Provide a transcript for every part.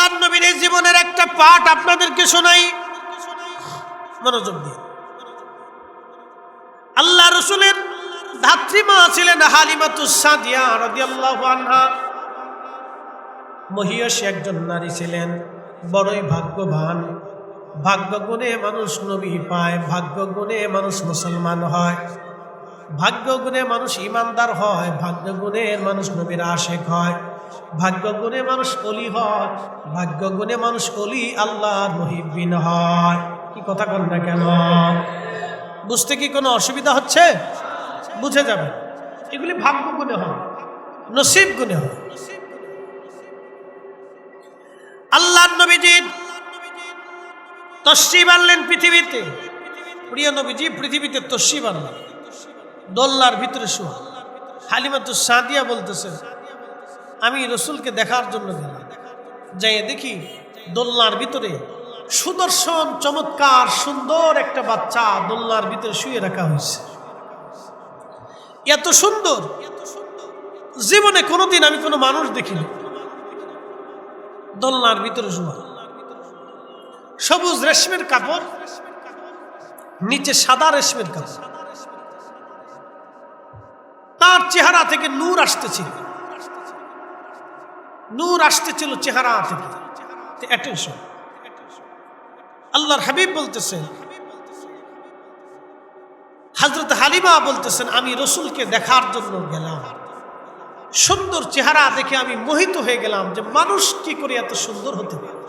আল্লাহর নবীর এই জীবনের একটা পাঠ আপনাদেরকে শোনাই, মনোযোগ দিয়ে। আল্লাহ রাসূলের ধাত্রীমা ছিলেন হালিমাতুস সাদিয়া রাদিয়াল্লাহু আনহা। মহিয়সী একজন নারী ছিলেন, বড়ই ভাগ্যবান। ভাগ্য গুণে মানুষ নবী পায়, ভাগ্য গুণে মানুষ মুসলমান হয়, ভাগ্য গুণে মানুষ ইমানদার হয়, ভাগ্য গুণে মানুষ নবীর আশিক হয়, ভাগ্য গুণে মানুষ ওলি হয়, ভাগ্য গুণে মানুষ ওলি আল্লাহর মুহিব্বিন হয়। কি কথা কন না কেন? বুঝতে কি কোনো অসুবিধা হচ্ছে? বুঝে যাবে, এগুলি ভাগ্য গুণে হয়, নসিব গুণে হয়। আল্লাহর নবীজি তশরিফ আনলেন পৃথিবীতে। প্রিয় নবীজি পৃথিবীতে তশরিফ আনলেন, দোলনার ভিতরে শোয়া। হালিমাতুস সাদিয়া বলতেছেন, আমি রসুলকে দেখার জন্য গেলাম, যাই দেখি দোলনার ভিতরে সুদর্শন চমৎকার সুন্দর একটা বাচ্চা দোলনার ভিতরে শুয়ে রাখা হয়েছে। এত সুন্দর জীবনে কোনোদিন আমি কোনো মানুষ দেখিনি। দোলনার ভিতরে শোয়া, সবুজ রেশমের কাপড়, নিচে সাদা রেশমের কাপড়। তার চেহারা থেকে নূর আসতেছিল, নূর আসতেছিল চেহারা থেকে। অ্যাটেনশন, আল্লাহর হাবিব বলতেছেন, হযরত হালিমা বলতেছেন, আমি রসুলকে দেখার জন্য গেলাম, সুন্দর চেহারা দেখে আমি মোহিত হয়ে গেলাম যে মানুষ কি করে এত সুন্দর হতে পারে।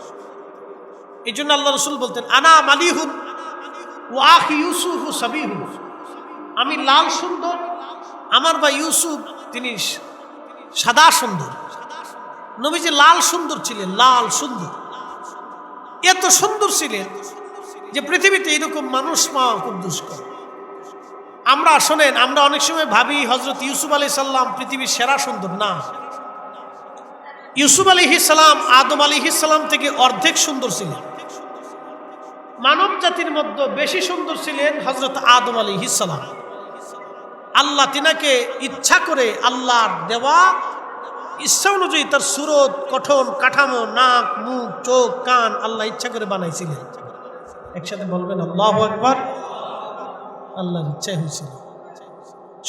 এই জন্য আল্লাহ রসুল বলতেন, আনা মালিহুন ওয়া আখি ইউসুফ সাবিহু, আমি লাল সুন্দর, আমার ভাই ইউসুফ তিনি সাদা সুন্দর। নবীজি লাল সুন্দর ছিলেন, লাল সুন্দর, এত সুন্দর ছিলেন যে পৃথিবীতে এরকম মানুষ পাওয়া খুব দুষ্কর। আমরা শোনেন, আমরা অনেক সময় ভাবি হযরত ইউসুফ আলাইহিস সালাম পৃথিবীর সেরা সুন্দর। না, ইউসুফ আলাইহিস সালাম আদম আলাইহিস সালাম থেকে অর্ধেক সুন্দর ছিলেন। মানব জাতির মধ্যে বেশি সুন্দর ছিলেন হযরত আদম আলাইহিস সালাম। আল্লাহ তিনাকে ইচ্ছা করে, আল্লাহর দেওয়া ইচ্ছা অনুযায়ী তার সুরত, গঠন, কাঠামো, নাক, মুখ, চোখ, কান আল্লাহ ইচ্ছা করে বানাইছিলেন। একসাথে বলবেন আল্লাহু আকবার। আল্লাহর ইচ্ছা হয়েছিল,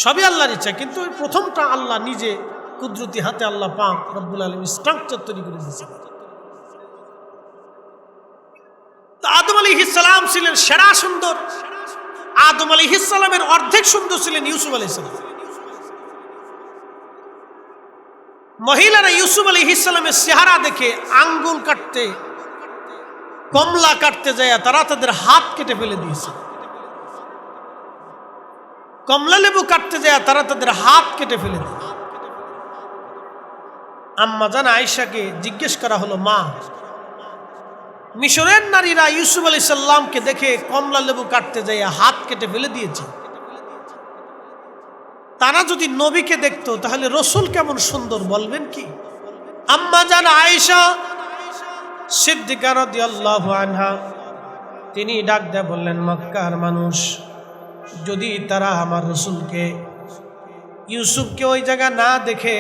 সবই আল্লাহর ইচ্ছা, কিন্তু প্রথমটা আল্লাহ নিজে কুদরতি হাতে আল্লাহ পাক রব্বুল আলামিন স্ট্রাকচার তৈরি করে দিয়েছিলেন। আদম আলাইহিস সালাম ছিলেন সেরা সুন্দর। আদম আলাইহিস সালামের অর্ধেক সুন্দর ছিলেন ইউসুফ আলাইহিস সালাম। মহিলারা ইউসুফ আলাইহিস সালামের চেহারা দেখে আঙ্গুল কাটতে, কমলা কাটতে যায় তারা তাদের হাত কেটে ফেলে দিয়েছে। কমলা লেবু কাটতে যায় তারা তাদের হাত কেটে ফেলে দেয়। আম্মা জান আয়েশাকে জিজ্ঞেস করা হলো, মা, মিশরের নারীরা ইউসুফ আলাইহিস সালামকে দেখে কমলা লেবু কাটতে যায় হাত কেটে ফেলে দিয়েছে, তারা যদি নবীকে দেখতো তাহলে রসুল কেমন সুন্দর বলবেন কি? আম্মা জান আয়েশা সিদ্দিকা রাদিয়াল্লাহু আনহা তিনি ডাক দেয়া বললেন, মক্কার মানুষ যদি তারা আমার রসুলকে, ইউসুফকে ওই জায়গা না দেখে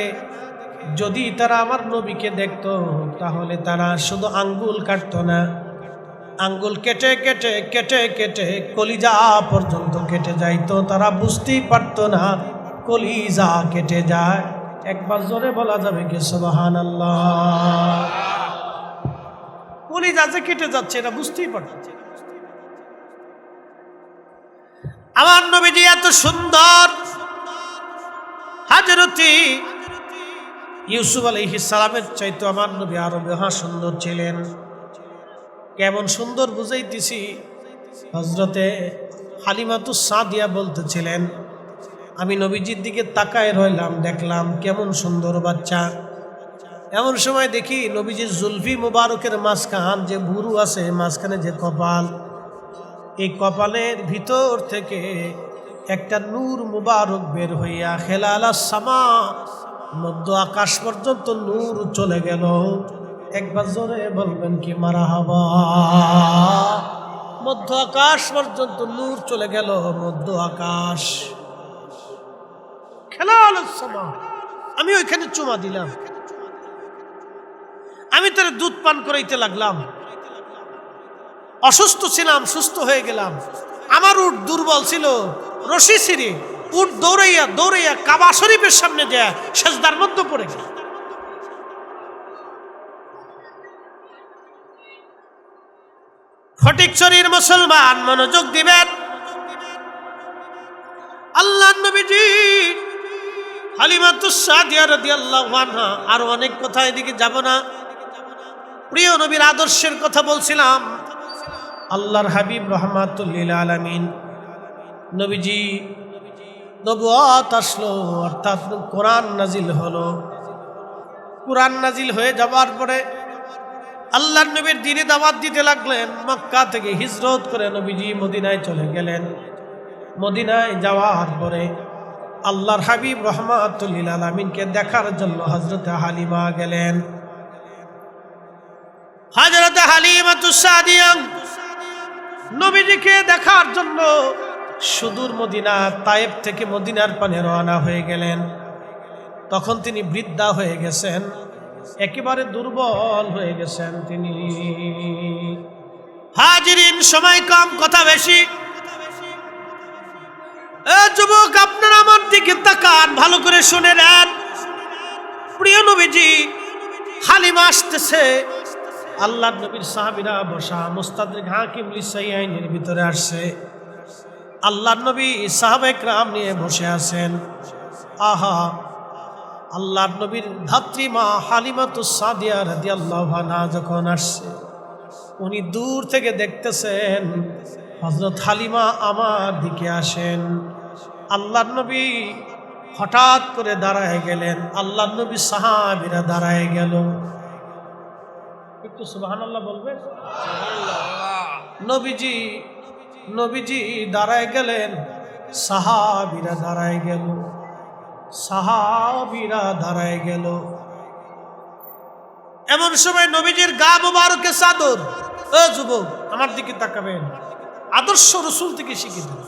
যদি তারা আমার নবীকে দেখতো তাহলে তারা শুধু আঙ্গুল কাটতো না, আঙ্গুল কেটে কেটে কেটে কেটে কলিজা পর্যন্ত কেটে যাইতো। তারা বুঝতেই পারতো না কলিজা কেটে যায়। একবার জোরে বলা যাবে কি সুবহানাল্লাহ? কলিজা যে কেটে যাচ্ছে এটা বুঝতেই পারছে। আমার নবীজি এত সুন্দর, হযরতি ইউসুফ আলাইহিস সালামের চাইতে আমার নবী আরো মহা সুন্দর ছিলেন। কেমন সুন্দর বুঝাইতেছি। হযরতে হালিমাতুস সাদিয়া বলতেছিলেন, আমি নবীজির দিকে তাকায় রইলাম, দেখলাম কেমন সুন্দর বাচ্চা। এমন সময় দেখি নবীজির জুলফি মুবারকের মাঝখান যে ভুরু আছে, মাঝখানে যে কপাল, এই কপালের ভিতর থেকে একটা নূর মুবারক বের হইয়া খেলালাস সামা, মধ্য আকাশ পর্যন্ত নূর চলে গেল। একবার জোরে বলবেন কি মারহাবা? মধ্য আকাশ পর্যন্ত নূর চলে গেল, মধ্য আকাশ খেলালাস সামা। আমি ওইখানে চুমা দিলাম। আমি তার দুধ পান করাইতে লাগলাম। অসুস্থ ছিলাম, সুস্থ হয়ে গেলাম। আমার উট দুর্বল ছিল, রশি ছিঁড়ে উট দৌড়াইয়া দৌড়াইয়া কাবা শরীফের সামনে যায় সেজদার মধ্যে পড়ে গেল। ফটিকছড়ির মুসলমান মনোযোগ দিবেন। আল্লাহর নবীজি হালিমাতুস সাদিয়া রাদিয়াল্লাহু আনহা, আর অনেক কথা, এদিকে যাব না। প্রিয় নবীর আদর্শের কথা বলছিলাম। আল্লাহর হাবিব রাহমাতুল লিল আলামিন নবীজি নবুয়ত আসলো, অর্থাৎ কোরআন নাজিল হলো। কোরআন নাজিল হয়ে যাবার পরে আল্লাহর নবীর দ্বীনে দাওয়াত দিতে লাগলেন। মক্কা থেকে হিজরত করে নবীজি মদিনায় চলে গেলেন। মদিনায় যাওয়ার পরে আল্লাহর হাবিব রাহমাতুল লিল আলামিনকে দেখার জন্য হযরত হালিমা গেলেন। হযরত হালিমাতুস সাদিয়া নবীজিকে দেখার জন্য সুদূর মদিনা তায়েব থেকে মদিনার পানে রওনা হয়ে গেলেন। তখন তিনি বৃদ্ধা হয়ে গেছেন, একেবারে দুর্বল হয়ে গেছেন তিনি। হাজিরিন, সময় কম, কথা বেশি। যুবক, আপনারা আমার দিকে তাকান, ভালো করে শুনে নেন। প্রিয় নবীজি হালিমা আসতেছে, আল্লাহর নবীর সাহাবীরা বসা মুস্তাদরিক হাকিম লিসাইয়াইনের ভিতরে আসছে। আল্লাহর নবী সাহাবায়ে কেরাম নিয়ে বসে আছেন। আহা, আল্লাহর নবীর ধাত্রী মা হালিমাতুস সাদিয়া রাদিয়াল্লাহু আনহা যখন আসছে, উনি দূর থেকে দেখতেছেন হযরত হালিমা আমার দিকে আসেন। আল্লাহর নবী হঠাৎ করে দাঁড়ায় গেলেন। আল্লাহর নবী সাহাবীরা দাঁড়ায় গেল। একটু সুবহানাল্লাহ বলবেন। নবীজি দাঁড়ায় গেলেন, সাহাবীরা দাঁড়ায় গেল। সাহাবীরা দাঁড়ায় গেল। এমন সময় নবীজির গা মোবারকে চাদর। ও যুবক, আমার দিকে তাকাবেন, আদর্শ রাসূল থেকে শিখে দেন।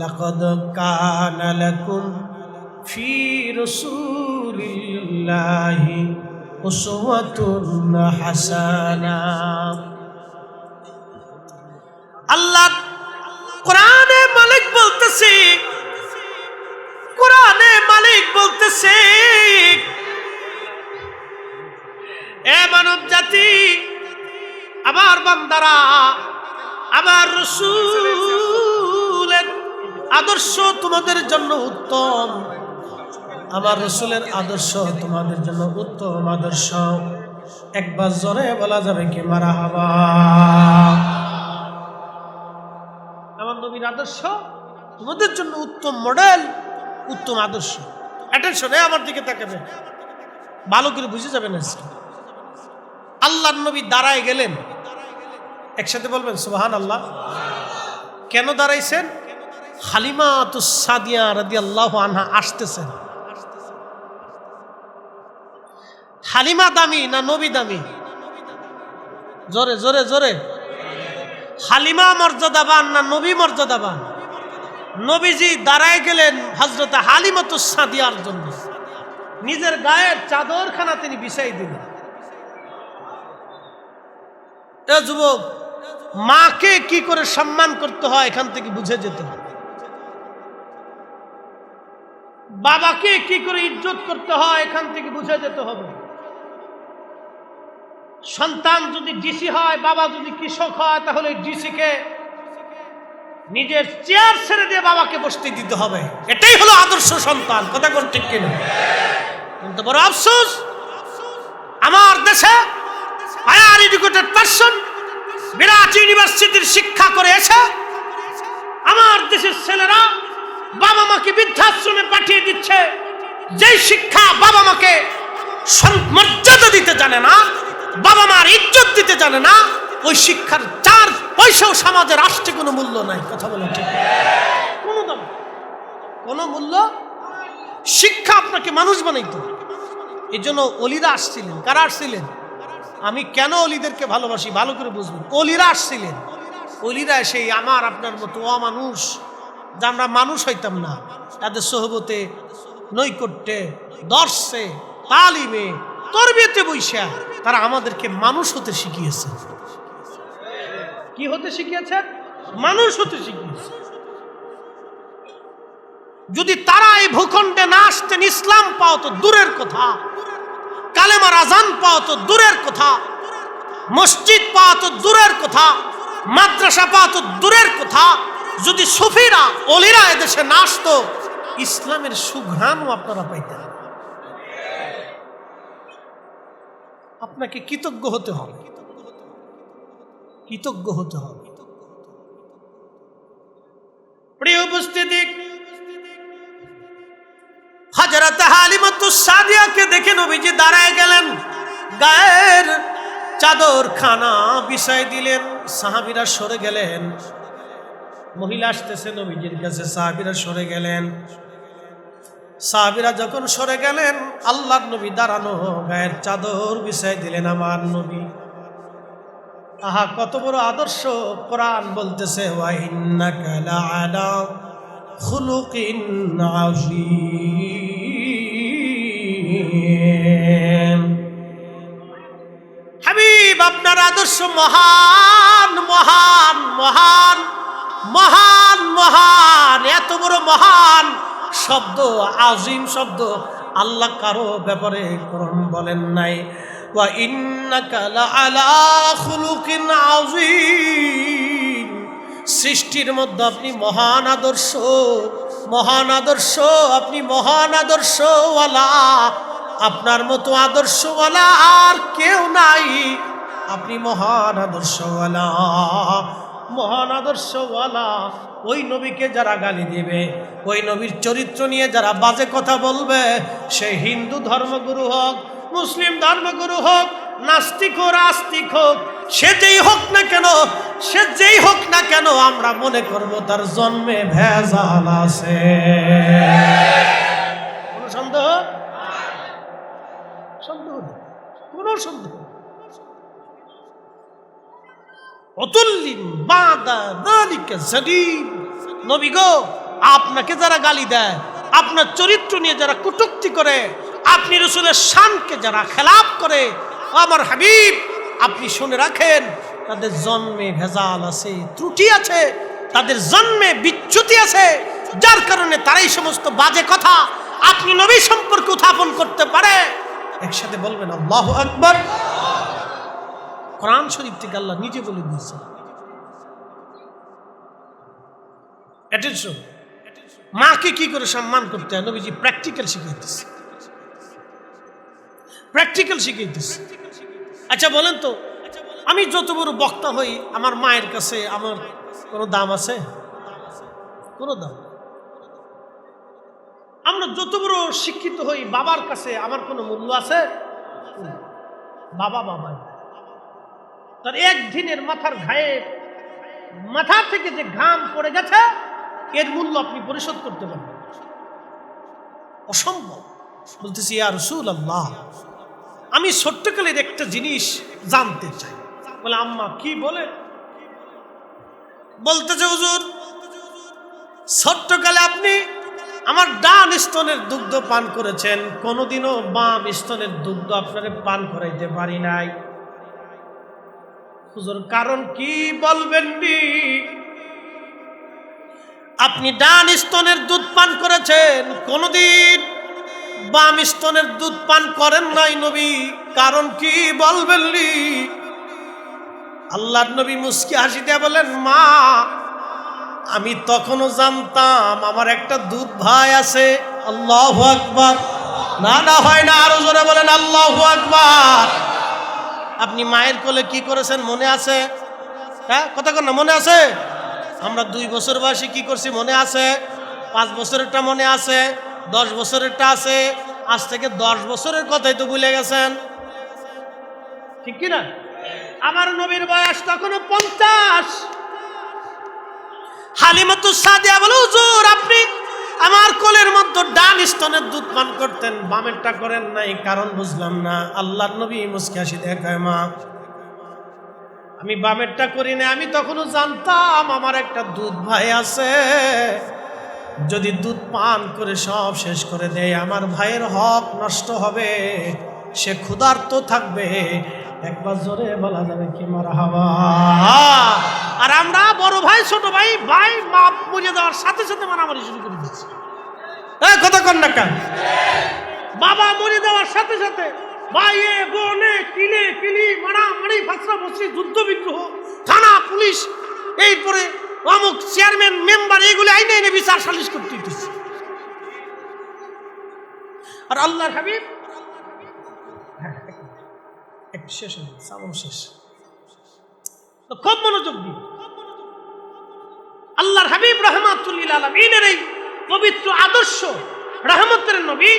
লাকাদ কানা লাকুম ফি রাসূলিল্লাহি উসওয়াতুন হাসানাহ। আল্লাহ কোরআনে মালিক বলতেছে, কোরআনে মালিক বলতেছে, এ মানব জাতি, আমার বান্দারা, আমার রাসূলের আদর্শ তোমাদের জন্য উত্তম। আমার রাসূলের আদর্শ তোমাদের জন্য উত্তম আদর্শ। একবার জোরে বলা যাবে কি মারহাবা। আমার নবীর আদর্শ তোমাদের জন্য উত্তম মডেল, উত্তম আদর্শ। অ্যাটেনশন, আমার দিকে তাকাবে, ভালো করে বুঝে যাবেন। আল্লাহর নবী দাঁড়ায় গেলেন। একসাথে বলবেন সুবহানাল্লাহ। কেন দাঁড়াইছেন? হালিমাতুস সাদিয়া রাদিয়াল্লাহু আনহা আসতেছেন। হালিমা দামি না নবী দামি? জোরে জোরে জোরে। হালিমা মর্যাদাবান না নবী মর্যাদাবান? নবীজি দাঁড়ায় গেলেন হযরত হালিমাতুস সাদিয়ার জন্য। নিজের গায়ের চাদরখানা তিনি বিছাই দিলেন। এ যুবক, মাকে কি করে সম্মান করতে হয় এখান থেকে বুঝে যেতে হবে। বাবাকে কি করে ইজ্জত করতে হয় এখান থেকে বুঝে যেতে হবে। সন্তান যদি ডিসি হয়, বাবা যদি কৃষক হয়, তাহলে ডিসিকে নিজের চেয়ার ছেড়ে দিয়ে বাবাকে বসতে দিতে হবে। এটাই হলো আদর্শ সন্তান। কথা কোন ঠিক কিনা? কিন্তু বড় আফসোস, আমার দেশে হায়ার এডুকেটেড পারসন বিরাট ইউনিভার্সিটির শিক্ষা করে এসে আমার দেশের ছেলেরা বাবা মাকে বৃদ্ধাশ্রমে পাঠিয়ে দিচ্ছে। যেই শিক্ষা বাবা মাকে মর্যাদা দিতে জানে না, বাবা মার ইজ্জত দিতে জানে না, ওই শিক্ষার 4 পয়সাও সমাজে রাষ্ট্রে কোনো মূল্য নাই। কথা বলে ঠিক? কোনো দাম, কোনো মূল্য। শিক্ষা আপনাকে মানুষ বানাইতো। এই জন্য অলিরা আসছিলেন। কারা আসছিলেন? আমি কেন অলিদেরকে ভালোবাসি ভালো করে বুঝবেন। অলিরা আসছিলেন। অলিরা সেই আমার আপনার মতো অমানুষ, যা আমরা মানুষ হইতাম না, তাদের সোহবতে, নৈকট্যে, দর্শে, তালিমে তরবিয়তে বইসা তারা আমাদেরকে মানুষ হতে শিখিয়েছে। কি হতে শিখিয়েছে? মানুষ হতে শিখিয়েছে। যদি তারা এই ভূখণ্ডে না আসতেন, ইসলাম পাও তো দূরের কথা, কালেমার আজান পাও তো দূরের কথা, মসজিদ পাওয়া তো দূরের কথা, মাদ্রাসা পাওয়া তো দূরের কথা, যদি সুফিরা অলিরা এদেশে না আসতো, ইসলামের সুঘ্রাণও আপনারা পাইতেন। আপনাকে কৃতজ্ঞ হতে হবে, কৃতজ্ঞ হতে হবে। প্রিয় উপস্থিতি, হযরত হালিমাতুস সাদিয়াকে দেখে নবীজি দাঁড়ায় গেলেন, গায়ের চাদর খানা বিছাই দিলেন, সাহাবীরা সরে গেলেন। মহিলা আসতেছে নবীজির কাছে, সাহাবীরা সরে গেলেন। সাহাবীরা যখন সরে গেলেন, আল্লাহর নবী দাঁড়ানো, গায়ের চাদর বিছাই দিলেন আমার নবী। আহা, কত বড় আদর্শ! কোরআন বলতেছে, ওয়া ইন্নাকা লাআলা খুলুকিন আযীম। হাবিব, আপনার আদর্শ মহান মহান মহান মহান মহান, এত বড় মহান শব্দ, আজিম শব্দ আল্লাহ কারো ব্যাপারে কোরআন বলেন নাই। ওয়া ইন্নাকা লাআলা খুলুকিন আযীম, সৃষ্টির মধ্যে আপনি মহান আদর্শ, মহান আদর্শ, আপনি মহান আদর্শওয়ালা। আপনার মতো আদর্শওয়ালা আর কেউ নাই, আপনি মহান আদর্শওয়ালা, মহান আদর্শওয়ালা। ওই নবীকে যারা গালি দিবে, ওই নবীর চরিত্র নিয়ে যারা বাজে কথা বলবে, সে হিন্দু ধর্মগুরু হোক, মুসলিম ধর্মগুরু হোক, নাস্তিক হোক, আস্তিক হোক, সে যেই হোক না কেন, সে যেই হোক না কেন, আমরা মনে করব তার জন্মে ভেজাল আছে। কোন সন্দেহ? সন্দেহ নেই, কোন সন্দেহ। অতুল্লিন বাদা যালিকা যালিম। নবী গো, আপনাকে যারা গালি দেয়, আপনার চরিত্র নিয়ে যারা কটূক্তি করে, আপনি রাসূলের শানকে যারা খেলাপ করে, আমার হাবিব আপনি শুনে রাখেন, তাদের জন্মে ভেজাল আছে, ত্রুটি আছে, তাদের জন্মে বিচ্যুতি আছে, যার কারণে তারাই সমস্ত বাজে কথা আপনি নবী সম্পর্কে উত্থাপন করতে পারে। একসাথে বলবেন আল্লাহু আকবার। কোরআন শরীফ থেকে আল্লাহ নিজে বলে দিয়েছে। অ্যাটেনশন, মাকে কি করে সম্মান করতে হয় নবীজি প্র্যাকটিক্যাল শিখাইতেছে, প্র্যাকটিক্যাল শিখাইতেছে। আচ্ছা বলেন তো, আমি যত বড় বক্তা হই, আমার মায়ের কাছে আমার কোনো দাম আছে? কোনো দাম। আমরা যত বড় শিক্ষিত হই, বাবার কাছে আমার কোনো মূল্য আছে? বাবা বাবা, তার একদিনের মাথার ঘায়ে, মাথা থেকে যে ঘাম পড়ে গেছে, এর মূল্য আপনি পরিশোধ করতে পারবেন? অসম্ভব। বলতেছি, ইয়া রাসূলুল্লাহ, আমি ছোট্টকালের একটা জিনিস জানতে চাই। বলে, আম্মা কি বলে? বলতেছে, হুজুর, ছোট্টকালে আপনি আমার ডান স্তনের দুগ্ধ পান করেছেন, কোনোদিনও বাম স্তনের দুগ্ধ আপনারে পান করাইতে পারি নাই। হুজুর, কারণ কি বলবেন নি? আপনি ডান স্তনের দুধ পান করেছেন, কোনদিন বাম স্তনের দুধ পান করেন নাই নবী, কারণ কি বলবেন নি? আল্লাহর নবী মুস্কি হাসি দিয়ে বলেন, মা, আমি তখনও জানতাম আমার একটা দুধ ভাই আছে। আল্লাহু আকবার। না না, হয় না, আরো জোরে বলেন আল্লাহু আকবার। আপনি মায়ের কোলে কি করেছেন মনে আছে? হ্যাঁ, কথা কন না, মনে আছে? আমরা 2 বছর বয়সে কি করছি মনে আছে? 5 বছরেরটা মনে আছে, 10 বছরেরটা আছে, আজ থেকে 10 বছরের কথাই তো ভুলে গেছেন, ঠিক কিনা? আমার নবীর বয়স তখনও 50। হালিমাতুস সাদিয়া বলে, হুজুর, আপনি আমার কোলের মধ্যে ডান স্তনের দুধ পান করতেন, বামেরটা করেন নাই, কারণ বুঝলাম না। আল্লাহর নবী মুস্কি হাসি দেখায়, মা, আমি বামেরটা করি না, আমি তখনও জানতাম আমার একটা দুধ ভাই আছে, যদি দুধ পান করে সব শেষ করে দেয় আমার ভাইয়ের হক নষ্ট হবে, সে ক্ষুধার্ত থাকবে। একবার জোরে বলা যাবে কি মারহাবা। আর আমরা বড় ভাই ছোট ভাই ভাই বাপ মরে যাওয়ার সাথে সাথে মারামারি শুরু করে দিচ্ছি। কথা কন না কেন? বাবা মরে যাওয়ার সাথে সাথে ভাইয়ে বোনে কিলে কিলি মারামারি ফাঁসরা বসি যুদ্ধ বিগ্রহ থানা পুলিশ এরপরে অমুক চেয়ারম্যান মেম্বার এগুলো আইনে এনে বিচার সালিশ করতে দিতেছে। আর আল্লাহর হাবিব শেষ শেষ খুব মনোযোগ দিন। আল্লাহর হাবিব রাহমাতুল লিল আলামিনের এই পবিত্র আদর্শ রহমতের নবী,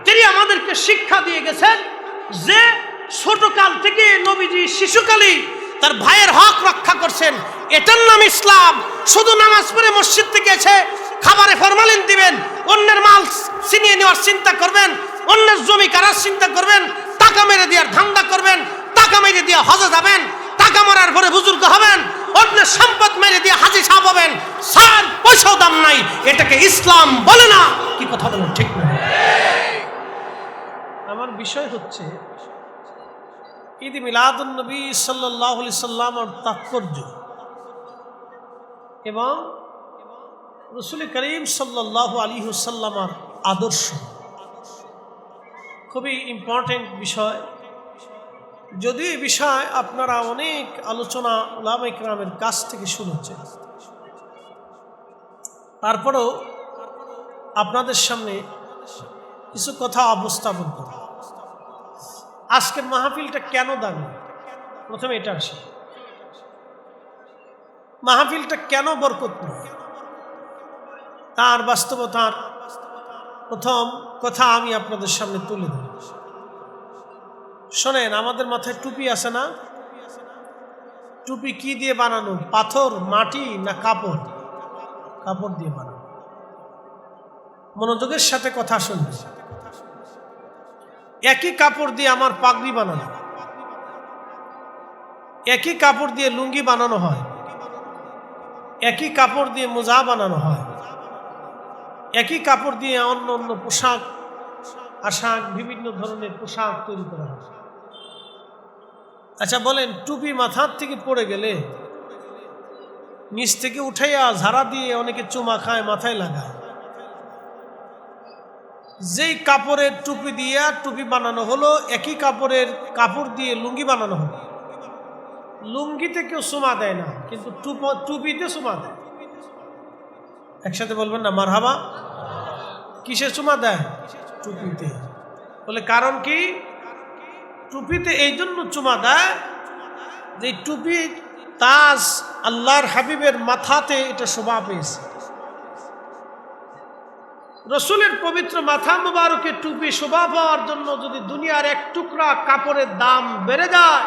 তিনি আমাদেরকে শিক্ষা দিয়ে গেছেন যে ছোটকাল থেকে নবীজি শিশুকালেই তার ভাইয়ের হক রক্ষা করছেন। এটার নাম ইসলাম। শুধু নামাজ পড়ে মসজিদ থেকে এসে খাবারে ফরমালিন দিবেন, অন্যের মাল ছিনিয়ে নেওয়ার চিন্তা করবেন, অন্যের জমি কারার চিন্তা করবেন, টাকা মেরে দেওয়ার ধান্দা করবেন, টাকা মেরে দিয়ে হজে যাবেন, টাকা মারার পরে বুজুর্গ হবেন, অন্যের সম্পদ মেরে দিয়ে হাজি সাহেব হবেন, সার পয়সাও দাম নাই, এটাকে ইসলাম বলে না। কি কথা বলেন ঠিক না? আমার বিষয় হচ্ছে ঈদ মিলাদুন নবী সাল্লাল্লাহু আলাইহি সাল্লামের তাৎপর্য এবং রাসূল করিম সাল্লাল্লাহু আলাইহি ওয়াসাল্লামের আদর্শ খুবই ইম্পর্টেন্ট বিষয়। যদিও এই বিষয় আপনারা অনেক আলোচনা উলামায়ে কেরামের কাছ থেকে শুনেছেন, তারপরেও আপনাদের সামনে কিছু কথা উপস্থাপন করব। আজকের মাহফিলটা কেন দামি? প্রথমে এটা আসি, মাহফিলটা কেন বরকতময় তার বাস্তবতার প্রথম কথা আমি আপনাদের সামনে তুলে ধরি। শোনেন, আমাদের মাথায় টুপি আছে না? টুপি কি দিয়ে বানানো? পাথর, মাটি না কাপড়? কাপড় দিয়ে বানানো। মনোযোগের সাথে কথা শুনবে। একই কাপড় দিয়ে আমার পাগড়ি বানানো, একই কাপড় দিয়ে লুঙ্গি বানানো হয়, একই কাপড় দিয়ে মোজা বানানো হয়, একই কাপড় দিয়ে অন্য অন্য পোশাক আশাক বিভিন্ন ধরনের পোশাক তৈরি করা হয়। আচ্ছা বলেন, টুপি মাথার থেকে পড়ে গেলে নিচ থেকে উঠাইয়া ঝাড়া দিয়ে অনেকে চুমা খায়, মাথায় লাগায়। যেই কাপড়ের টুপি দিয়ে টুপি বানানো হলো, একই কাপড়ের কাপড় দিয়ে লুঙ্গি বানানো হলো। লুঙ্গিতে কেউ চুমা দেয় না, কিন্তু টুপিতে চুমা দেয়। একসাথে বলবেন না মারহাবা? কিসে চুমা দেয়? টুপিতে। বলে কারণ কি? টুপিতে এই জন্য চুমা দেয় যে টুপি তাজ আল্লাহর হাবিবের মাথাতে এটা শোভা পেয়েছে। রসুলের পবিত্র মাথা মুবারকে টুপি শোভা পাওয়ার জন্য যদি দুনিয়ার এক টুকরা কাপড়ের দাম বেড়ে যায়,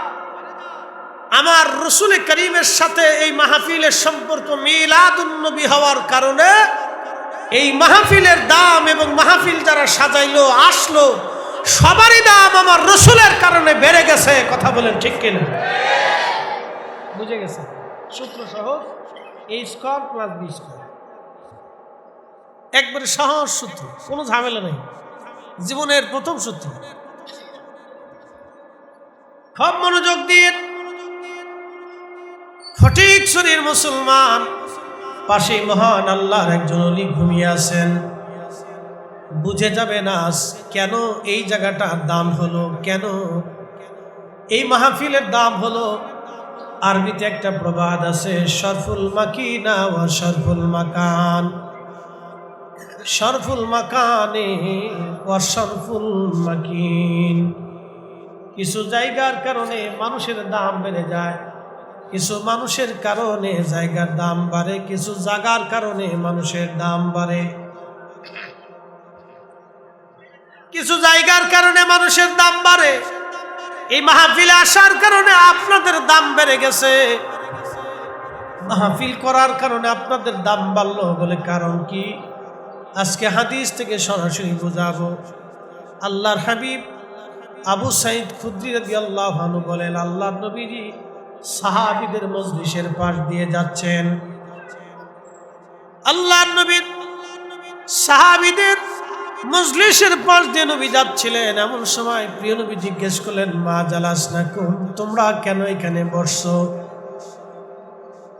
আমার রসুল করিমের সাথে এই মাহফিলের সম্পর্ক মিলাদুন নবী হওয়ার কারণে এই মাহফিলের দাম এবং মাহফিল যারা সাজাইলো আসলো সবারই দাম আমার রসুলের কারণে বেড়ে গেছে। কথা বলেন ঠিক কিনা? বুঝে গেছে? সূত্র সহ এই স্কোয়ার প্লাস বি স্কোয়ার, একবারে সহজ সূত্র, কোনো ঝামেলা নেই। জীবনের প্রথম সূত্র। খুব মনোযোগ দিয়ে ফটিক শরীর মুসলমান, পাশে মহান আল্লাহর একজন ওলি ঘুমিয়ে আছেন। বুঝে যাবে না কেন এই জায়গাটার দাম হলো, কেন এই মাহফিলের দাম হলো। আরবিতে একটা প্রবাদ আছে, শরফুল মাকিনা ওয়া শরফুল মাকান, শরফুল মাকানে ওয়া শরফুল মাকিন। কিছু জায়গার কারণে মানুষের দাম বেড়ে যায়, কিছু মানুষের কারণে জায়গার দাম বাড়ে, কিছু জায়গার কারণে মানুষের দাম বাড়ে। কিছু জায়গার কারণে মানুষের দাম বাড়ে। এই মাহফিলে আসার কারণে আপনাদের দাম বেড়ে গেছে, মাহফিল করার কারণে আপনাদের দাম বাড়লো। বলে কারণ কি? আজকে হাদিস থেকে সরাসরি বোঝাবো। আল্লাহর হাবিব আবু সাঈদ খুদরি রাদিয়াল্লাহু আনহু বলেন, আল্লাহর নবীজি সাহাবীদের মজলিসের পাশ দিয়ে যাচ্ছেন। আল্লাহর নবী সাহাবীদের মজলিসের পাশ দিয়ে নবী যাচ্ছিলেন, এমন সময় প্রিয় নবী জিজ্ঞেস করলেন, মা জালাসনাকুম, তোমরা কেন এখানে বসছো?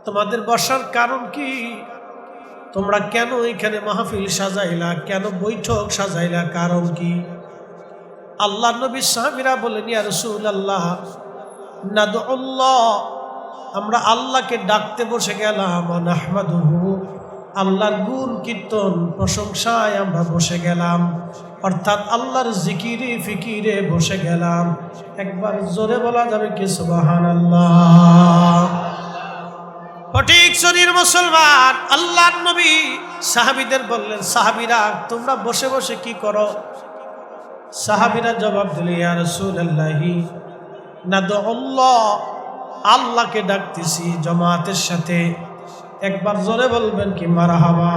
তোমাদের বসার কারণ কি? তোমরা কেন এখানে মাহফিল সাজাইলা, কেন বৈঠক সাজাইলা, কারণ কি? আল্লাহ নবী সাহাবীরা বলেন, ইয়া রাসূলুল্লাহ, নাদউল্লাহ, আমরা আল্লাহকে ডাকতে বসে গেলাম, নাহমাদুহু, আল্লাহর গুণ কীর্তন প্রশংসায় আমরা বসে গেলাম, অর্থাৎ আল্লাহর জিকিরে ফিকিরে বসে গেলাম। একবার জোরে বলা যাবে কি সুবহানাল্লাহ? সঠিক শরীর মুসলমান, আল্লাহর নবী সাহাবীদের বললেন, সাহাবীরা তোমরা বসে বসে কি করো? সাহাবীরা জবাব দিল, ইয়া রাসূলুল্লাহি নাদউল্লাহ, আল্লাহকে ডাকতেছি জামাতের সাথে। একবার জোরে বলবেন কি মারহাবা?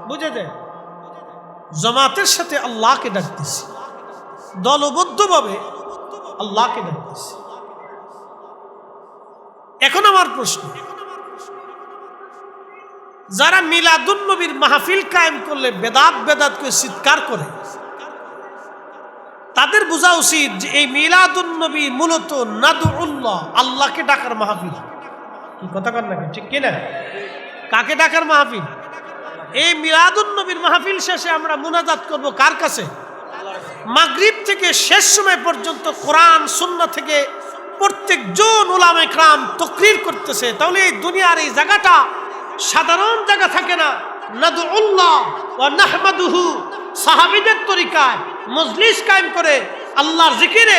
বুঝেছেন? জামাতের সাথে আল্লাহকে ডাকতেছি, দলবদ্ধভাবে আল্লাহকে ডাকতেছি। এখন আমার প্রশ্ন, যারা মিলাদুন নবীর মাহফিল কায়েম করলে বেদাত বেদাত করে চিৎকার করে, তাদের বোঝা উচিত যে এই মিলাদুন নবী মূলত নাদউল্লাহ, আল্লাহকে ডাকার মাহফিল। কি কথা কন নাকি? ঠিক কিনা? কাকে ডাকার মাহফিল? এই মিলাদুন নবীর মাহফিল শেষে আমরা মুনাজাত করব কার কাছে? মাগরিব থেকে শেষ সময় পর্যন্ত কোরআন সুন্নাহ থেকে প্রত্যেকজন উলামায়ে কেরাম তাকরীর করতেছে। তাহলে এই দুনিয়ার এই জায়গাটা সাধারণ জায়গা থাকে না। নাদউল্লাহ ওয়া নাহমাদুহু, সাহাবীদের তরিকায় মজলিস কায়েম করে আল্লাহর জিকিরে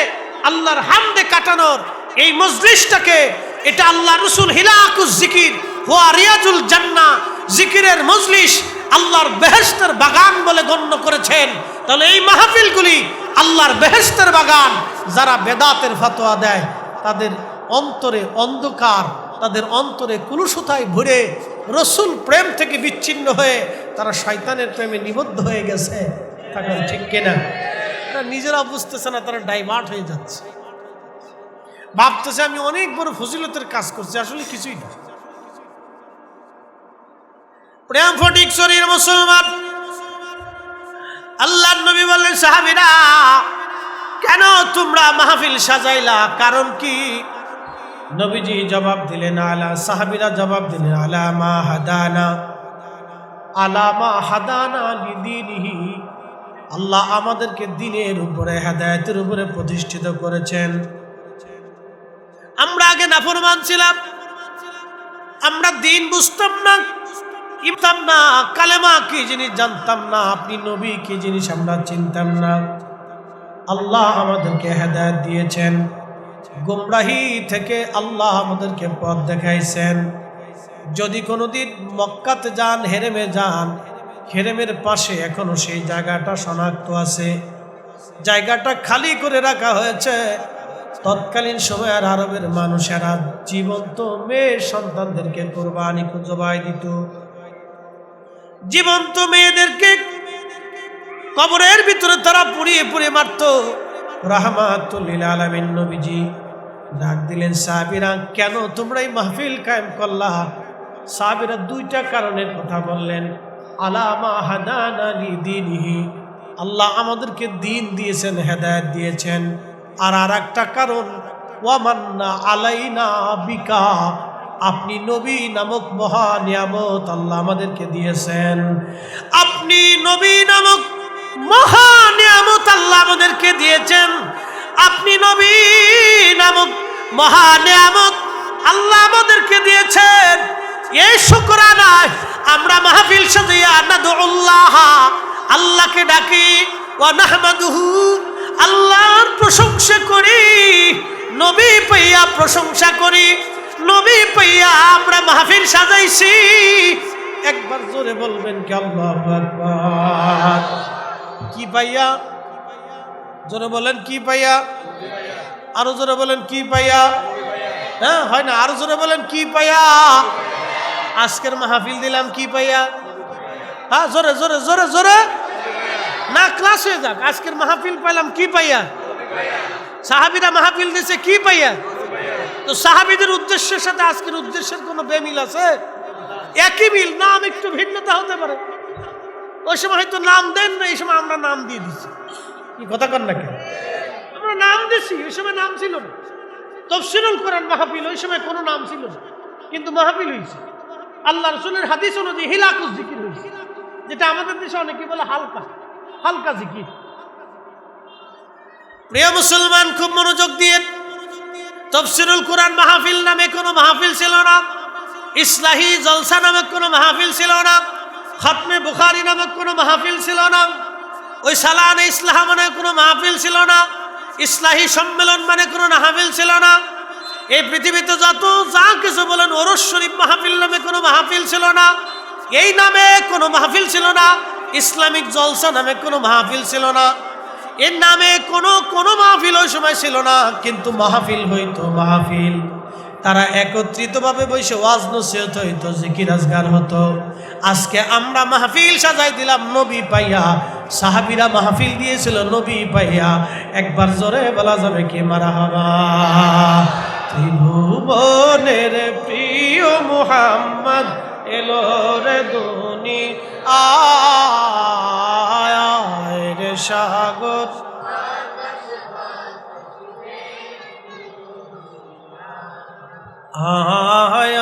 আল্লাহর হামদে কাটানোর এই মজলিসটাকে, এটা আল্লাহ রাসূল হিলাকুজ জিকির ওয়া রিয়াজুল জান্নাহ, জিকিরের মজলিস, আল্লাহর বেহেশতের বাগান বলে গণ্য করেছেন। তাহলে এই মাহফিলগুলি আল্লাহর বেহেশতের বাগান। যারা বেদাতের ফতোয়া দেয় তাদের অন্তরে অন্ধকার, তাদের অন্তরে কুলুষতায় ভরে রসুল প্রেম থেকে বিচ্ছিন্ন হয়ে তারা শয়তানের প্রেমে নিবদ্ধ হয়ে গেছে। তখন ঠিক কিনা? তারা নিজেরা বুঝতেছে না, তারা ডাইভার্ট হয়ে যাচ্ছে, ভাবতেছে আমি অনেক বড় ফজিলতের কাজ করছি, আসলে কিছুই না। প্রেম ফটিক শরীর মুসলমান, আল্লাহর নবী বললেন, সাহাবীরা কেন তোমরা মাহফিল সাজাইলা, কারণ কি? নবীজি জবাব দিলেন, আলা, সাহাবীরা জবাব দিলেন, আলা মা হাদানা, আলা মা হাদানা লিদীনিহি, আল্লাহ আমাদেরকে দ্বীনের উপরে, হেদায়েতের উপরে প্রতিষ্ঠিত করেছেন। আমরা আগে নাফরমান ছিলাম, আমরা দ্বীন বুঝতাম না, ইমাম না, কালেমা কি জিনিস জানতাম না, আপনি নবী কি জিনিস আমরা চিনতাম না। আল্লাহ আমাদেরকে হেদায়েত দিয়েছেন, গুমরাহি থেকে আল্লাহ আমাদেরকে পথ দেখাইছেন। যদি কোনোদিন মক্কাতে যান, হেরেমে যান, হেরেমের পাশে এখনো সেই জায়গাটা শনাক্ত আছে, জায়গাটা খালি করে রাখা হয়েছে। তৎকালীন সময়ের আরবের মানুষেরা জীবন্ত মেয়ে সন্তানদেরকে কোরবানি জবাই দিত, জীবন্ত মেয়েদেরকে কবরের ভিতরে তারা পুড়িয়ে পুড়িয়ে মারত। রাহমাতুল লিল আলামিন নবীজি ডাক দিলেন, সাহাবীরা কেন তোমরা এই মাহফিল কায়েম করলা? সাহাবীরা দুইটা কারণের কথা বললেন। আলা মা হাদানা লিদীনিহি, আল্লাহ আমাদেরকে দ্বীন দিয়েছেন, হেদায়েত দিয়েছেন। আর আরেকটা কারণ, ওয়া মান্না আলাইনা বিকা, আপনি নবী নামক মহা নিয়ামত আল্লাহ আমাদেরকে দিয়েছেন। আপনি নবী নামক মহা নিয়ামত আল্লাহ আমাদেরকে দিয়েছেন। আপনি নবী নামক মহা নিয়ামত আল্লাহ আমাদেরকে দিয়েছেন। এই শুকরানায় আমরা মাহফিল সাজিয়া নাদউল্লাহ, আল্লাহকে ডাকি, ওয়া নাহমাদুহু, আল্লাহর প্রশংসা করি, নবী পাইয়া প্রশংসা করি, নবী পাইয়া আমরা মাহফিল সাজাইছি। একবার জোরে বলবেন কি আল্লাহু আকবার? কি পাইয়া? জোরে বলেন কি পাইয়া? আরো জোরে বলেন কি পাইয়া? হ্যাঁ, হয় না? আরো জোরে বলেন কি পাইয়া? আজকের মাহফিল দিলাম কি পাইয়া? হ্যাঁ, জোরে জোরে জোরে জোরে না, ক্লাস হয়ে যাক। আজকের মাহফিল পাইলাম কি পাইয়া? সাহাবীরা মাহফিল দিয়েছে কি পাইয়া? তো সাহাবীদের উদ্দেশ্যের সাথে আজকের উদ্দেশ্যের কোনো বেমিল আছে? একই মিল, নাম একটু ভিন্নতা হতে পারে। ওই সময় হয়তো নাম দেন না, এই সময় আমরা নাম দিয়ে দিচ্ছি। কি কথা কন না কেন? আমরা নাম দিচ্ছি, ওই সময় নাম ছিল না। তাফসীরুল কোরআন মাহফিল, ওই সময় কোনো নাম ছিল না, কিন্তু মাহফিল হয়েছে। আল্লাহ রাসূলের হাদিস অনুযায়ী হিলাকুজ জিকির হয়েছে, যেটা আমাদের দেশে অনেকে বলে হালকা হালকা জিকির। প্রিয় মুসলমান, খুব মনোযোগ দিয়ে, তাফসীরুল কোরআন মাহফিল নামে কোনো মাহফিল ছিল না, ইসলাহি জলসা নামক কোনো মাহফিল ছিল না, খতমে বুখারী নামক কোনো মাহফিল ছিল না, ওই সালানে ইসলাহ মানে কোনো মাহফিল ছিল না, ইসলাহি সম্মেলন মানে কোনো মাহফিল ছিল না। এই পৃথিবীতে যত যা কিছু বলেন, ওরস শরীফ মাহফিল নামে কোনো মাহফিল ছিল না, এই নামে কোনো মাহফিল ছিল না, ইসলামিক জলসা নামে কোনো মাহফিল ছিল না, এর নামে কোনো মাহফিল ওই সময় ছিল না। কিন্তু মাহফিল হইতো মাহফিল, তারা একত্রিতভাবে বসে ওয়াজ নসিহত হইতো, জিকির আজগার হতো। আজকে আমরা মাহফিল সাজাই দিলাম নবী পাইয়া, সাহাবীরা মাহফিল দিয়েছিল নবী পাইয়া। একবার জোরে বলা যাবে কি মারহাবা? ত্রিভুবনের প্রিয় মুহাম্মদ এলো রে দুনিয়ায় রে সাগর, আয়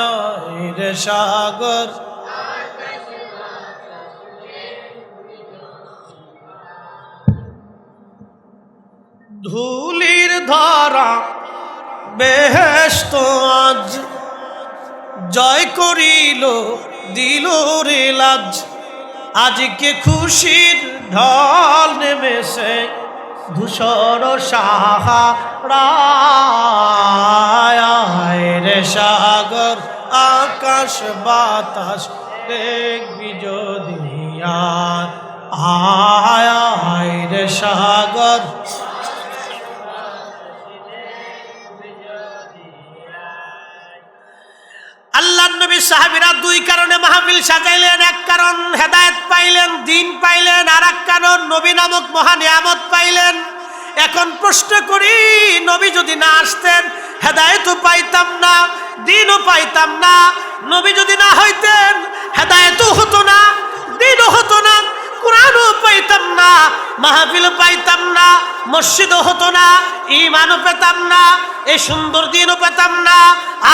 রে সাগর, ধুলির ধারা বেহেশত আজ জয় করিল দিল রে লাজ। আজকে খুশির ঢল নেমেছে ধূসর সাহারায় রে সাগর, আকাশ বাতাস দেখবি যদি আয় রে সাগর। আল্লাহর নবী সাহাবীরা দুই কারণে মাহফিল সাজাইলেন। এক কারণ হেদায়েত পাইলেন, দিন পাইলেন, আর এক কারণ নবী নামক মহা নিয়ামত পাইলেন। এখন প্রশ্ন করি, নবী যদি না আসতেন হেদায়েতও পাইতাম না, দিনও পাইতাম না। নবী যদি না হইতেন হেদায়েতও হতো না, দিনও হতো না, কোরআনও পাইতাম না, মাহফিলও পাইতাম না, মসজিদও হতো না, ঈমানও পেতাম না, এই সুন্দর দিনও পেতাম না,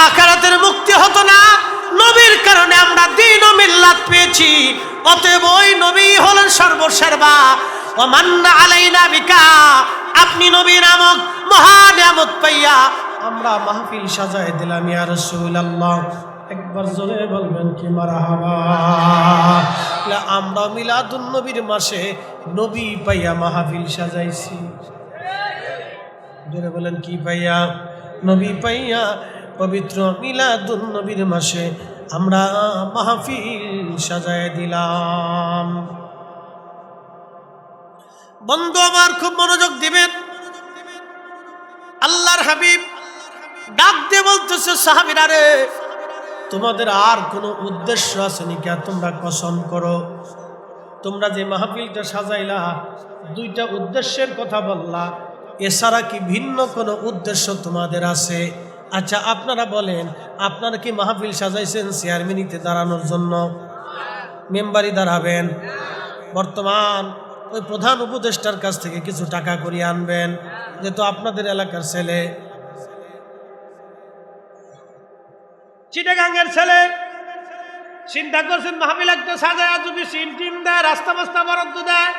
আখিরাতের মুক্তি হতো না। নবীর কারণে আমরা দিন ও মিল্লাত পেয়েছি। অতএব ওই নবী হলেন সর্বসেরা। ওয়া মান্না আলাইনা বিকা, আপনি নবী নামক মহা নিয়ামত পাইয়া আমরা মাহফিল সাজায় দিলাম ইয়া রাসূলুল্লাহ। একবার জোরে বলবেন কি মারহাবা? আমরা মিলাদুন নবীর মাসে নবী পাইয়া মাহফিল সাজাইছি। জোরে বলেন কি পাইয়া? নবী পাইয়া পবিত্র মিলাদুন নবীর মাসে আমরা মাহফিল সাজায় দিলাম। বন্ধু আমার, খুব মনোযোগ দিবেন। আল্লাহর হাবিব ডাক দিয়ে বলতেছে, সাহাবীরা রে, তোমাদের আর কোনো উদ্দেশ্য আছে নাকি? তোমরা কসম করো, তোমরা যে মাহফিলটা সাজাইলা দুইটা উদ্দেশ্যের কথা বললা, এছাড়া কি ভিন্ন কোনো উদ্দেশ্য তোমাদের আছে? আচ্ছা আপনারা বলেন, আপনারা কি মাহফিল সাজাইছেন চেয়ারম্যানিতে দাঁড়ানোর জন্য? মেম্বারি দাঁড়াবেন? বর্তমান ওই প্রধান উপদেষ্টার কাছ থেকে কিছু টাকা করিয়ে আনবেন, যেহেতু আপনাদের এলাকার ছেলে, চিটাগাঙ্গের ছেলে। চিন্তা করছেন মাহফিল একটা সাজায় যদি সিন টিম দেয়, রাস্তা মাস্তা বরাদ্দ দেয়,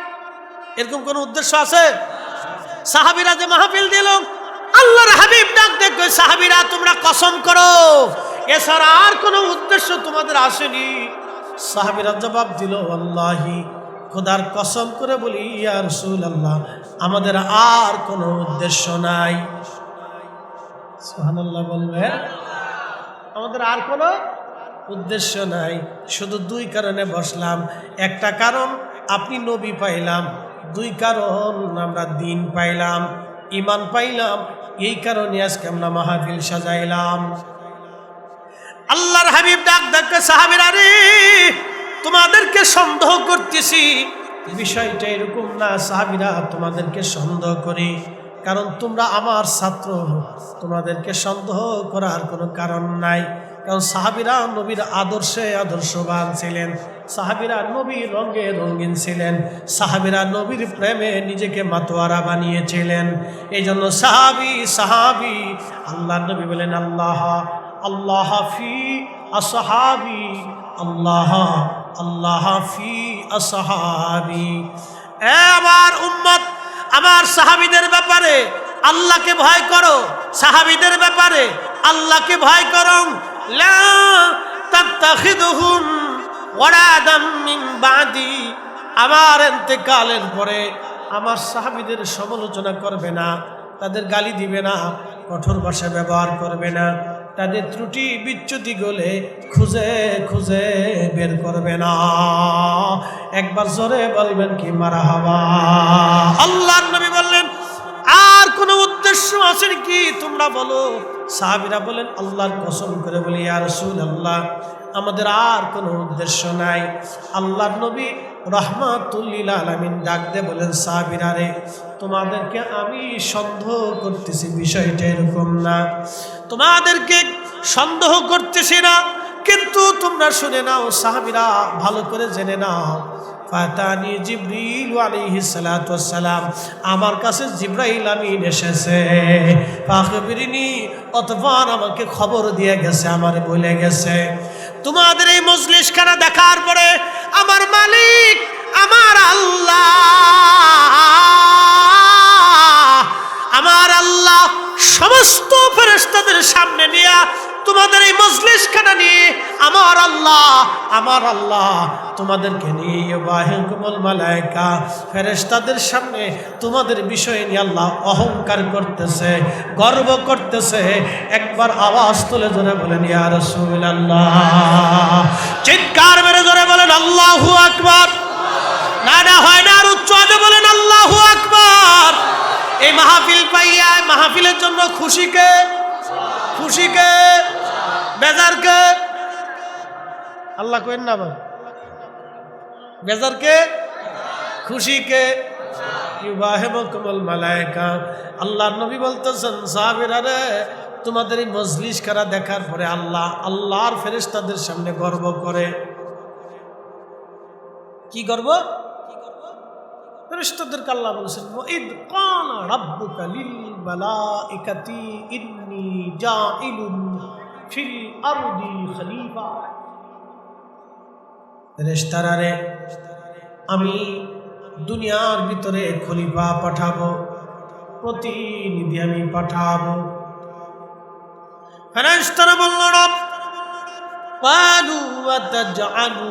এরকম কোন উদ্দেশ্য আছে? সাহাবীরা যে মাহফিল দিল, আল্লাহর হাবিব ডাক দেখো, সাহাবীরা তোমরা কসম করো, এছাড়া আর কোনো উদ্দেশ্য তোমাদের আসেনি? সাহাবীরা জবাব দিল, আল্লাহি, খোদার কসম করে বলি ইয়া রাসূলুল্লাহ, আমাদের আর কোনো উদ্দেশ্য নাই। সুবহানাল্লাহ বলবেন? আমাদের আর কোনো উদ্দেশ্য নাই, শুধু দুই কারণে বসলাম। একটা কারণ আপনি নবী পাইলাম, দুই কারণ আমরা দিন পাইলাম, ঈমান পাইলাম। এই কারণে আজকে আমরা মাহফিল সাজাইলাম। আল্লাহর হাবিব ডাক ডাকে, সাহাবীরা রে, তোমাদেরকে সন্দেহ করতেছি, বিষয়টা এরকম না। সাহাবীরা, তোমাদেরকে সন্দেহ করি কারণ তোমরা আমার ছাত্র, তোমাদেরকে সন্দেহ করার কোনো কারণ নাই। কারণ সাহাবীরা নবীর আদর্শে আদর্শবান ছিলেন, সাহাবীরা নবীর রঙে রঙিন ছিলেন, সাহাবীরা নবীর প্রেমে নিজেকে মাতোয়ারা বানিয়েছিলেন। এই জন্য সাহাবী আল্লাহ নবী বলেন আল্লাহ আল্লাহ ফি আসহাবি, আল্লাহ আল্লাহ ফি আসহাবি। আমার উম্মত, আমার সাহাবীদের ব্যাপারে আল্লাহকে ভয় করো, সাহাবীদের ব্যাপারে আল্লাহকে ভয় করো। লা তাত্তাখিদুহুম ওয়ারাদাম মিন বাদি, আমার ইন্তেকালের পরে আমার সাহাবীদের সমালোচনা করবে না, তাদের গালি দিবে না, কঠোর ভাষা ব্যবহার করবে না, তাদের ত্রুটি বিচ্যুতি গলে খুঁজে খুঁজে বের করবে না। একবার জোরে বলবেন কি মারহাবা। আল্লাহর নবী বললেন আর কোনো উদ্দেশ্য আছে কি তোমরা বলো। সাহাবীরা বলেন আল্লাহর কসম করে বলি ইয়া রাসূলুল্লাহ, আমাদের আর কোনো উদ্দেশ্য নাই। আল্লাহর নবী রাহমাতুল লিল আলামিন ডাক দিয়ে বলেন সাহাবীরা রে, তোমাদেরকে আমি সন্দেহ করতেছি, বিষয়টা এরকম না, তোমাদেরকে সন্দেহ করতেছি না, কিন্তু তোমরা শুনে নাও সাহাবীরা ভালো করে জেনে নাও। ফাতানি জিবরিল আলাইহিস সালাতু ওয়াস সালাম, আমার কাছে জিবরাইল আমিন এসেছে। ফাখবিরনি, অতঃপর আমাকে খবর দিয়ে গেছে, আমারে বলে গেছে তোমাদের এই মজলিসখানা দেখার পরে আমার মালিক আমার আল্লাহ সমস্ত ফেরেশতাদের সামনে নিয়ে তোমাদের এই মজলিসখানা নিয়ে আমার আল্লাহ তোমাদেরকে নিয়ে বাহিকুমুল মালায়েকা ফেরেশতাদের সামনে তোমাদের বিষয় নিয়ে আল্লাহ অহংকার করতেছে, গর্ব করতেছে। একবার আওয়াজ তুলে জোরে বলেন ইয়া রাসূলুল্লাহ, চিৎকার মেরে জোরে বলেন আল্লাহু আকবার। না হয় না, আর উচ্চ আওয়াজে বলেন আল্লাহু আকবার। এই মাহফিল পাইয়া, মাহফিলের জন্য খুশিকে বেজারকে আল্লাহ কইেন না, আবার বেজারকে খুশিকে ইউবাহিবুকুমুল মালায়েকা। আল্লাহর নবী বলতেছেন সাহাবীরা রে, তোমাদের এই মজলিসখানা দেখার পরে আল্লাহর ফেরেশতাদের সামনে গর্ব করে। কি গর্ব? ফেরেশতাদেরকে আল্লাহ বলেছেন ওয়াইদ ক্বালা রাব্বুকা লিল মালাইকাতি ইন্নী জাইলুন ফিল আরদি খলিফা। ফেরেশতারা রে, আমি দুনিয়ার ভিতরে খলিফা পাঠাবো, প্রতিনিধি আমি পাঠাবো। ফেরেশতারা বলল রব, ক্বালু আতাজআলু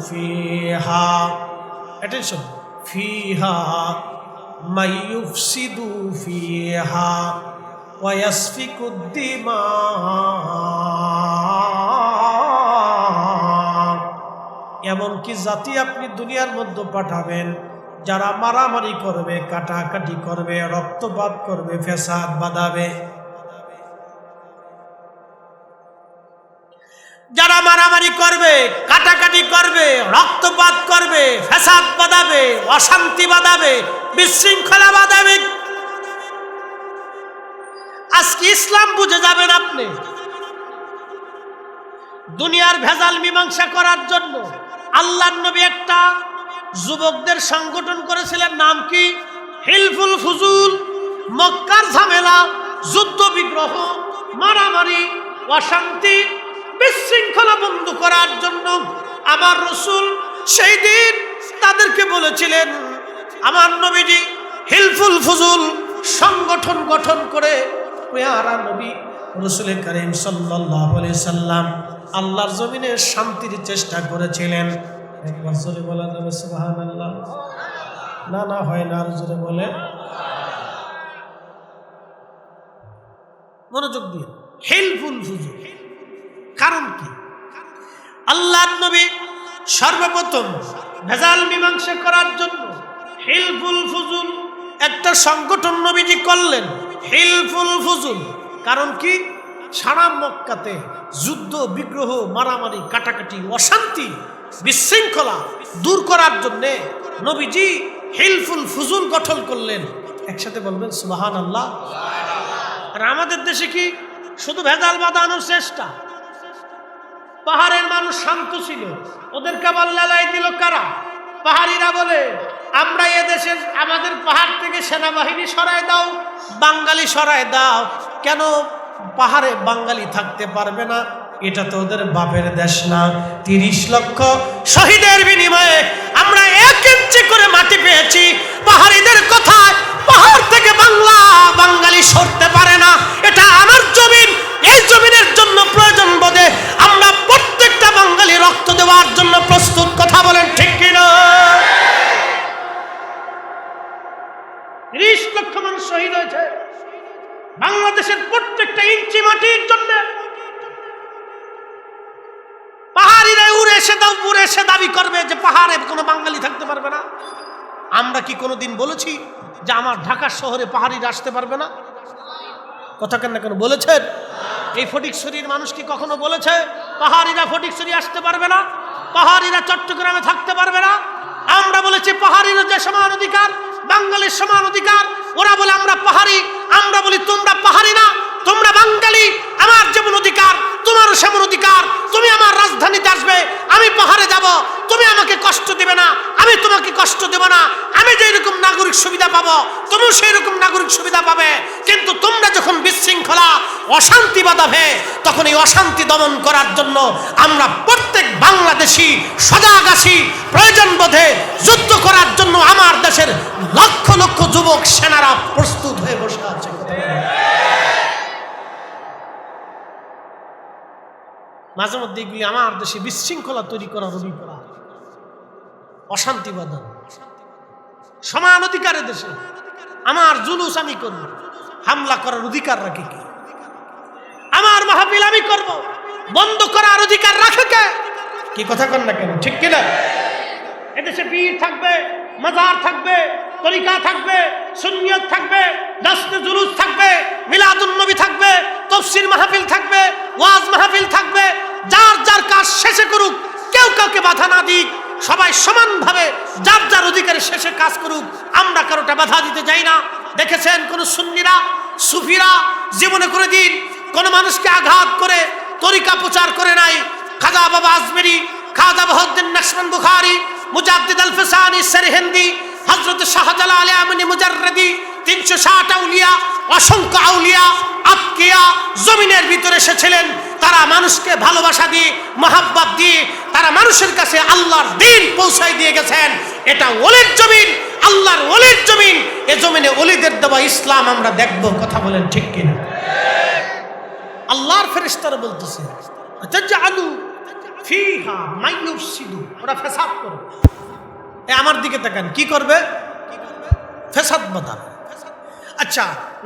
ফিহা, অ্যাটেনশন, ফিহা মাইয়ুফসিদু ফিহা ওয়া ইয়াসফিকুদ দিমা। এমন কি জাতি আপনি দুনিয়ার মধ্যে পাঠাবেন যারা মারামারি করবে, কাটাকাটি করবে, রক্তপাত করবে, ফ্যাসাদ বাঁধাবে। যারা মারামারি করবে, কাটাকাটি করবে, রক্তপাত করবে, ফ্যাসাদ বাঁধাবে, অশান্তি বাঁধাবে, বিশৃঙ্খলা বাঁধাবে। আজকে ইসলাম বুঝে যাবেন আপনি। দুনিয়ার ভেজাল মীমাংসা করার জন্য আল্লাহর নবী একটা যুবকদের সংগঠন করেছিলেন, নাম কি? হিলফুল ফুজুল। মক্কার ঝামেলা, যুদ্ধ বিগ্রহ, মারামারি, অশান্তি, বিশৃঙ্খলা বন্ধ করার জন্য আমার রাসূল সেই দিন তাদেরকে বলেছিলেন, আমার নবীজি হিলফুল ফুজুল সংগঠন গঠন করে পেয়ারা নবী রাসূল করিম সাল্লাল্লাহু আলাইহি সাল্লাম আল্লাহর জমিনে শান্তির চেষ্টা করেছিলেন। একবার জোরে বলা যাবে সুবহানাল্লাহ? না হয় না, আর জোরে বলে, মনোযোগ দিয়ে। হিলফুল ফুজুল কারণ কি? আল্লাহর নবী সর্বপ্রথম ভেজাল মীমাংসা করার জন্য হিলফুল ফুজুল একটা সংগঠন নবীজি করলেন। হিলফুল ফুজুল কারণ কি? সারা মক্কাতে যুদ্ধ বিগ্রহ, মারামারি, কাটাকাটি, অশান্তি, বিশৃঙ্খলা দূর করার জন্যে নবীজি হিলফুল ফুজুল গঠন করলেন। একসাথে বলবেন সুবহানাল্লাহ। আর আমাদের দেশে কি শুধু ভেজাল বাঁধানোর চেষ্টা? পাহাড়ের মানুষ শান্ত ছিল, ওদেরকে আবার লেলাই দিল কারা? পাহাড়িরা বলে আমরা এদেশের আমাদের পাহাড় থেকে সেনাবাহিনী সরায় দাও, বাঙালি সরায় দাও। কেন পাহাড়ে বাঙালি থাকতে পারবে না? এটা তো ওদের বাপের দেশ না। 30 লক্ষ শহীদের বিনিময়ে আমরা 1 ইঞ্চি করে মাটি পেয়েছি। পাহাড়িদের কথায় পাহাড় থেকে বাঙালি সরতে পারে না। এটা আমার জমিন, এই জমিনের জন্য প্রয়োজন বোধে আমরা প্রত্যেকটা বাঙালি রক্ত দেওয়ার জন্য প্রস্তুত। কথা বলেন ঠিক কিনা? 30 লক্ষ মানুষ শহীদ হয়েছে বাংলাদেশের প্রত্যেকটা ইঞ্চি মাটির জন্য। পাহাড়িরা উড়ে এসে দাবি করবে যে পাহাড়ে কোনো বাঙালি থাকতে পারবে না। আমরা কি কোনোদিন বলেছি যে আমার ঢাকা শহরে পাহাড়িরা আসতে পারবে না? কথা কেন কেন বলেছেন? এই ফটিকছড়ির মানুষ কি কখনো বলেছে পাহাড়িরা ফটিকছড়ি আসতে পারবে না, পাহাড়িরা চট্টগ্রামে থাকতে পারবে না? আমরা বলেছি পাহাড়িরা যে সমান অধিকার, বাঙালির সমান অধিকার। ওরা বলে আমরা পাহাড়ি, আমরা বলি তোমরা পাহাড়ি না, তোমরা বাঙালি। আমার যেমন অধিকার তোমারও সেমন অধিকার। তুমি আমার রাজধানীতে আসবে, আমি পাহাড়ে যাব, তুমি আমাকে কষ্ট দেবে না, আমি তোমাকে কষ্ট দেব না। আমি যেই রকম নাগরিক সুবিধা পাবো তুমিও সেই রকম নাগরিক সুবিধা পাবে। কিন্তু তোমরা যখন বিশৃঙ্খলা অশান্তি বাঁধাবে, তখন এই অশান্তি দমন করার জন্য আমরা প্রত্যেক বাংলাদেশি সজাগ আছি। প্রয়োজন বোধে যুদ্ধ করার জন্য আমার দেশের লক্ষ লক্ষ যুবক সেনারা প্রস্তুত হয়ে বসে আছে। মাঝে মধ্যে এগুলি আমার দেশে বিশৃঙ্খলা তৈরি করার অভিপ্রায়, অশান্তি বাঁধন। সমান অধিকারের দেশে আমার জুলুস আমি করব, হামলা করার অধিকার রাখে কে? আমার মাহফিল আমি করব, বন্ধ করার অধিকার রাখে কে? কি কথা কন না কেন? ঠিক কিনা? এদেশে পীর থাকবে, মাজার থাকবে, তরিকা থাকবে, সুন্নিয়ত থাকবে, দাস্তে জুলুস থাকবে, মিলাদুন নবী থাকবে, তাফসীর মাহফিল থাকবে, ওয়াজ মাহফিল থাকবে। যার যার কাজ শেষে করুক, কেউ কাউকে বাধা না দিক, সবাই সমানভাবে যার যার অধিকারে শেষে কাজ করুক। আমরা কারোটা বাধা দিতে যাই না। দেখেছেন কোন সুন্নিরা সুফিরা জীবনে করে দিন কোন মানুষকে আঘাত করে তরিকা প্রচার করে নাই। খাজা বাবা আজমেরি, খাজা বাহাউদ্দিন নকশবন্দ বুখারী, মুজাদ্দিদ আল ফিসানি সরহিন্দি, হযরত শাহজালাল আমিনী মুজাররদি, 360 আউলিয়া, অসংখ্য আউলিয়া আতকিয়া জমিনের ভিতরে এসেছিলেন। তারা মানুষকে ভালোবাসা দিয়ে, মহাব্বত দিয়ে তারা মানুষের কাছে আল্লাহর দ্বীন পৌঁছায় দিয়ে গেছেন। এটা ওলির জমিন, আল্লাহর ওলির জমিন। এ জমিনে ওলিদের দেওয়া ইসলাম আমরা দেখব। কথা বলেন ঠিক কিনা? আল্লাহর ফেরেশতারা বলতেছে তাজআলু ফিহা মাইয়ুফসিদু, ওরা ফসাদ করে। আমার দিকে তাকান, কি করবে? ফসাদ বাঁধাবে। আচ্ছা,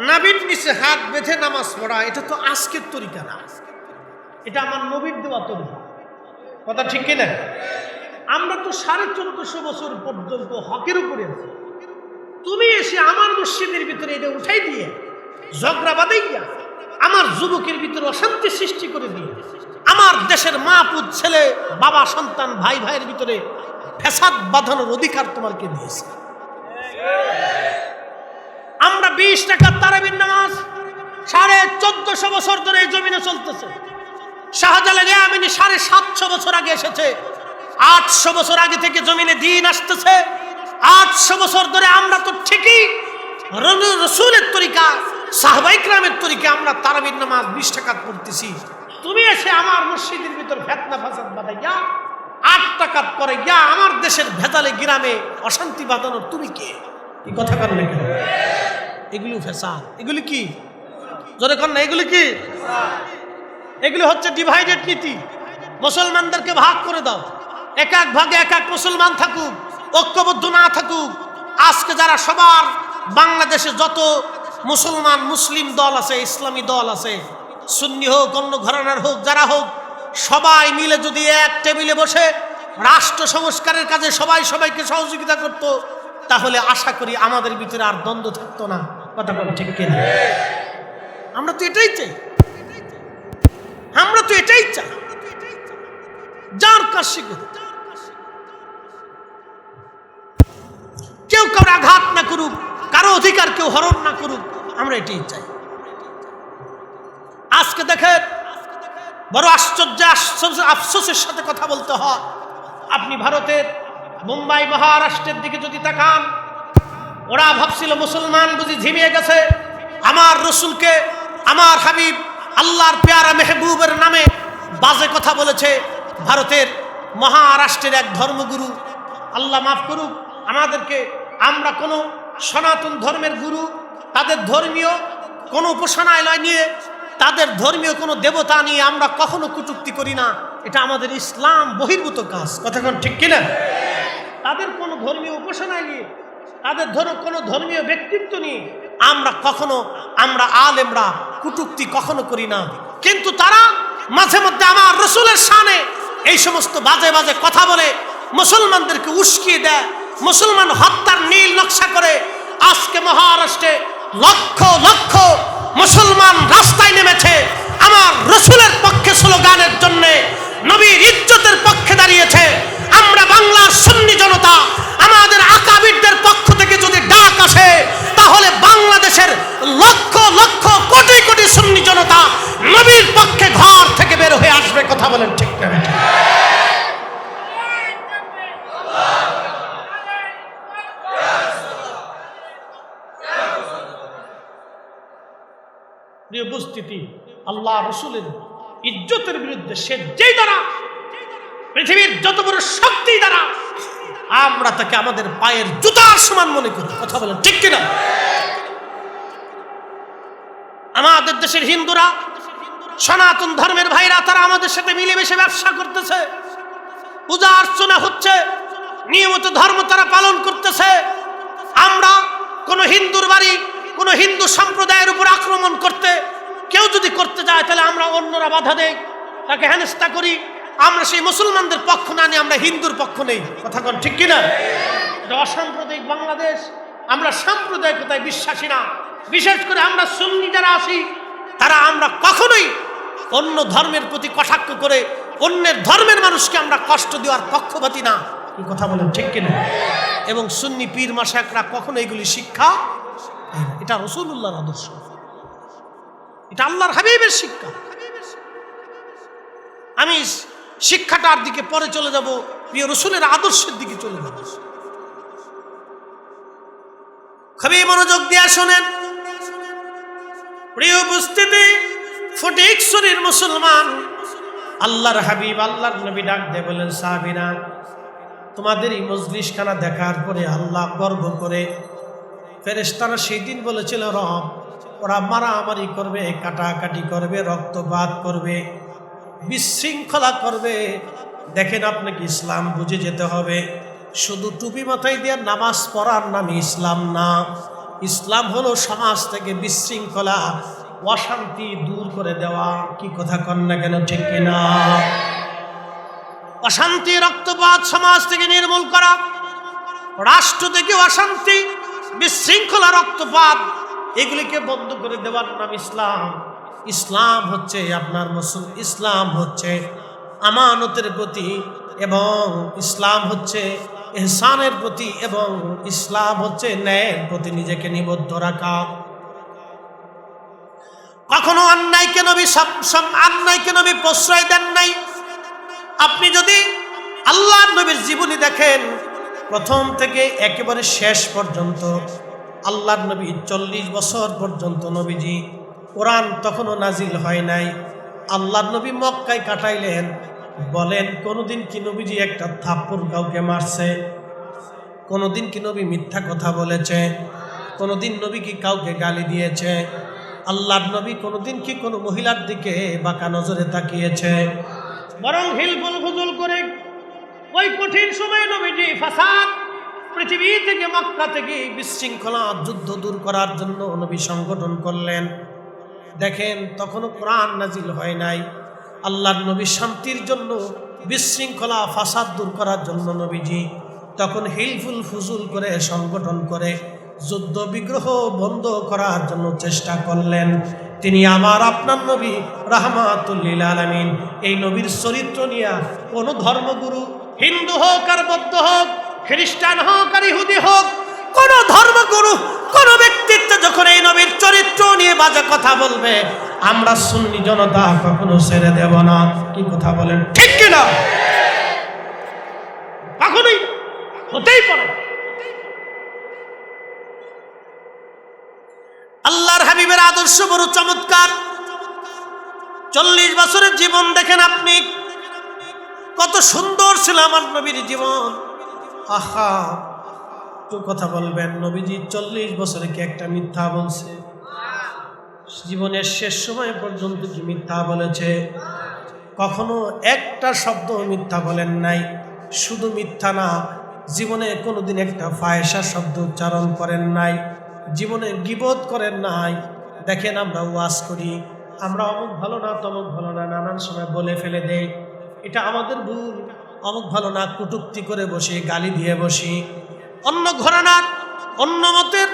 নাবির নিচে হাত বেঁধে নামাজ পড়া এটা তো আজকের তরিকা না, এটা আমার নবীর দেওয়া তরিকা। কথা ঠিক কিনা? আমরা তো 1450 বছর পর্যন্ত হকের উপরে আছি। তুমি এসে আমার মসজিদের ভিতরে এটা উঠাই দিয়ে ঝগড়া বাঁধাইয়া আমার যুবকের ভিতরে অশান্তি সৃষ্টি করে দিয়ে আমার দেশের মা পুত ছেলে বাবা সন্তান ভাই ভাইয়ের ভিতরে ফসাদ বাঁধানোর অধিকার তোমাকে দিয়েছে। আমরা 20 টাকার তারাবির নামাজ 1450 বছর ধরে এই জমিনে চলতেছে। শাহজালাল আমিনী 750 বছর আগে এসেছে। 800 বছর আগে থেকে জমিনে দিন আসতেছে। 800 বছর ধরে আমরা তো ঠিকই রাসূলের তরিকা, সাহাবায়ে কেরামের তরিকা আমরা তারাবির নামাজ 20 টাকা পড়তেছি। তুমি এসে আমার মসজিদের ভিতর ফিতনা ফাসাদ বাঁধাইয়া 8 টাকা করে গিয়া আমার দেশের ভেজালে গ্রামে অশান্তি বাঁধানোর তুমি কে? এই কথা কার নাকি? এগুলি ফসাদ। এগুলি কি? জোরে কর না, এগুলি কি? এগুলি হচ্ছে ডিভাইডেড নীতি। মুসলমানদেরকে ভাগ করে দাও, এক এক ভাগে এক এক মুসলমান থাকুক, ঐক্যবদ্ধ না থাকুক। আজকে যারা সবার বাংলাদেশে যত মুসলমান মুসলিম দল আছে, ইসলামী দল আছে, সুন্নি হোক অন্য ঘরানার হোক, যারা হোক, সবাই মিলে যদি এক টেবিলে বসে রাষ্ট্র সংস্কারের কাজে সবাই সবাইকে সহযোগিতা করত, তাহলে আশা করি আমাদের ভিতরে আর দ্বন্দ্ব থাকতো না। কথা বল ঠিক কিনা? আমরা তো এটাই চাই, আমরা তো এটাই চাই। যার কাজ শিখে কেউ কারো আঘাত না করুক, কারো অধিকার কেউ হরণ না করুক, আমরা এটাই চাই। আজকে দেখেন বড় আশ্চর্য আফসোসের সাথে কথা বলতে হয়। আপনি ভারতের মুম্বাই মহারাষ্ট্রের দিকে যদি তাকান, ওরা ভাবছিল মুসলমান বুঝি ঝিমিয়ে গেছে। আমার রসুলকে, আমার হাবিব আল্লাহর পেয়ারা মেহবুবের নামে বাজে কথা বলেছে ভারতের মহারাষ্ট্রের এক ধর্মগুরু। আল্লাহ মাফ করুক আমাদেরকে, আমরা কোনো সনাতন ধর্মের গুরু তাদের ধর্মীয় কোনো উপাসনালয় নিয়ে, তাদের ধর্মীয় কোনো দেবতা নিয়ে আমরা কখনো কটূক্তি করি না। এটা আমাদের ইসলাম বহির্ভূত কাজ, কথা কোন ঠিক কিনা? তাদের কোনো ধর্মীয় উপাসনায় নিয়ে, তাদের কোনো ধর্মীয় ব্যক্তিত্ব নিয়ে আমরা আলেমরা কটূক্তি কখনো করি না। কিন্তু তারা মাঝে মধ্যে আমার রসুলের শানে এই সমস্ত বাজে বাজে কথা বলে মুসলমানদেরকে উস্কিয়ে দেয়, মুসলমান হত্যার নীল নকশা করে। আজকে মহারাষ্ট্রে লক্ষ লক্ষ মুসলমান রাস্তায় নেমেছে আমার রসুলের পক্ষে স্লোগানের জন্য, নবীর ইজ্জতের পক্ষে দাঁড়িয়েছে। আমরা বাংলার সুন্নি জনতা, আমাদের আকাবিরদের পক্ষ থেকে যদি ডাক আসে, তাহলে বাংলাদেশের লক্ষ লক্ষ কোটি কোটি সুন্নি জনতা নবীর পক্ষে ঘর থেকে বের হয়ে আসবে। কথা বলেন ঠিক না? প্রিয় উপস্থিতি, আল্লাহ রসুলের ইজ্জতের বিরুদ্ধে সে যেই দ্বারা পৃথিবীর যত বড় শক্তি দ্বারা আমরা তাকে আমাদের পায়ের জুতার সমান মনে করি। কথা বলেন ঠিক কিনা? আমাদের দেশের হিন্দুরা, সনাতন ধর্মের ভাইরা, তারা আমাদের সাথে মিলেমিশে ব্যবসা করতেছে, পূজা অর্চনা হচ্ছে, নিয়মিত ধর্ম তারা পালন করতেছে। আমরা কোন হিন্দুর বাড়ি, কোন হিন্দু সম্প্রদায়ের উপর আক্রমণ করতে কেউ যদি করতে যায়, তাহলে আমরা অন্যরা বাধা দেই, তাকে হেনস্থা করি। আমরা সেই মুসলমানদের পক্ষ না নিয়ে আমরা হিন্দুর পক্ষ নেই। কথা কোন ঠিক কিনা? এটা অসাম্প্রদায়িক বাংলাদেশ। আমরা সাম্প্রদায়িকতায় বিশ্বাসী না। বিশেষ করে আমরা সুন্নি যারা আছি, তারা আমরা কখনোই অন্য ধর্মের প্রতি কটাক্ষ করে অন্যের ধর্মের মানুষকে আমরা কষ্ট দেওয়ার পক্ষপাতী না। কি কথা বলেন ঠিক কিনা? এবং সুন্নি পীর মাশায়েখরা কখনো এগুলি শিক্ষা, এটা রাসূলুল্লাহর আদর্শ, এটা আল্লাহর হাবিবের শিক্ষা। আমি শিক্ষাটার দিকে পরে চলে যাব, প্রিয় রাসূলের আদর্শের দিকে চলে যাব। খুবই মনোযোগ দিয়ে শুনেন প্রিয় উপস্থিতি, ফটিকছড়ির মুসলমান, আল্লাহর হাবিব আল্লাহর নবী ডাক দিয়ে বলেন, সাহাবীরা, তোমাদের এই মজলিসখানা দেখার পরে আল্লাহ গর্ব করে, ফেরেশতারা সেই দিন বলেছিল, রব, ওরা মারামারি করবে, কাটাকাটি করবে, রক্তপাত করবে, বিশৃঙ্খলা করবে। দেখেন, আপনাকে ইসলাম বুঝে যেতে হবে। শুধু টুপি মাথায় দিয়ে নামাজ পড়ার নাম ইসলাম না। ইসলাম হলো সমাজ থেকে বিশৃঙ্খলা, অশান্তি দূর করে দেওয়া। কি কথা কন না কেন, ঠিক কিনা? অশান্তি, রক্তপাত সমাজ থেকে নির্মূল করা, রাষ্ট্র থেকে অশান্তি, বিশৃঙ্খলা, রক্তপাত, এগুলিকে বন্ধ করে দেওয়ার নাম ইসলাম। ইসলাম হচ্ছে আপনার ইসলাম হচ্ছে আমানতের প্রতি, এবং ইসলাম হচ্ছে ইহসানের প্রতি, এবং ইসলাম হচ্ছে ন্যায়ের প্রতি নিজেকে নিবদ্ধ রাখা। কখনো অন্যায়কে নবী প্রশ্রয় দেন নাই। আপনি যদি আল্লাহর নবীর জীবনী দেখেন, প্রথম থেকে একেবারে শেষ পর্যন্ত আল্লাহর নবী 40 বছর পর্যন্ত নবীজি, কোরআন তখনও নাজিল হয় নাই, আল্লাহর নবী মক্কায় কাটাইলেন। বলেন, কোনোদিন কি নবীজি একটা থাপ্পড় কাউকে মারছে? কোনোদিন কি নবী মিথ্যা কথা বলেছে? কোনোদিন নবী কি কাউকে গালি দিয়েছে? আল্লাহর নবী কোনোদিন কি কোনো মহিলার দিকে বাঁকা নজরে তাকিয়েছে? বরং হিলফুল ফুজুল করে ওই কঠিন সময়ে নবীজি ফাসাদ, পৃথিবী থেকে, মক্কা থেকে বিশৃঙ্খলা, যুদ্ধ দূর করার জন্য নবী সংগঠন করলেন। দেখেন, তখনও কোরআন নাজিল হয় নাই। আল্লাহর নবী শান্তির জন্য, বিশৃঙ্খলা, ফাসাদ দূর করার জন্য নবীজি তখন হিলফুল ফুজুল করে সংগঠন করে যুদ্ধ বিগ্রহ বন্ধ করার জন্য চেষ্টা করলেন। তিনি আমার আপনার নবী রাহমাতুল লিল আলামিন। এই নবীর চরিত্র নিয়ে কোনো ধর্মগুরু, হিন্দু হোক আর বৌদ্ধ হোক, খ্রিস্টান হোক আর ইহুদি হোক, কোন ধর্মগুরু, কোন ব্যক্তিত্ব যখন এই নবীর চরিত্র নিয়ে বাজে কথা বলবে, আমরা সুন্নি জনতা কখনো ছেড়ে দেব না। কি কথা বলেন, ঠিক কিনা? কখনোই হতেই পারে। আল্লাহর হাবিবের আদর্শ বড় চমৎকার। 40 বছরের জীবন দেখেন আপনি, কত সুন্দর ছিল আমার নবীর জীবন। আহা, একটু কথা বলবেন, নবীজি 40 বছরে কি একটা মিথ্যা বলছে? জীবনের শেষ সময় পর্যন্ত কি মিথ্যা বলেছে? কখনো একটা শব্দ মিথ্যা বলেন নাই। শুধু মিথ্যা না, জীবনে কোনোদিন একটা ফায়সা শব্দ উচ্চারণ করেন নাই, জীবনে গীবত করেন নাই। দেখেন আমরা ওয়াজ করি, আমরা অমুক ভালো না তমুক ভালো না নানান সময় বলে ফেলে দেই, এটা আমাদের ভুল। অমুক ভালো না কটূক্তি করে বসি, গালি দিয়ে বসি। অন্য ঘরানার অন্য মতের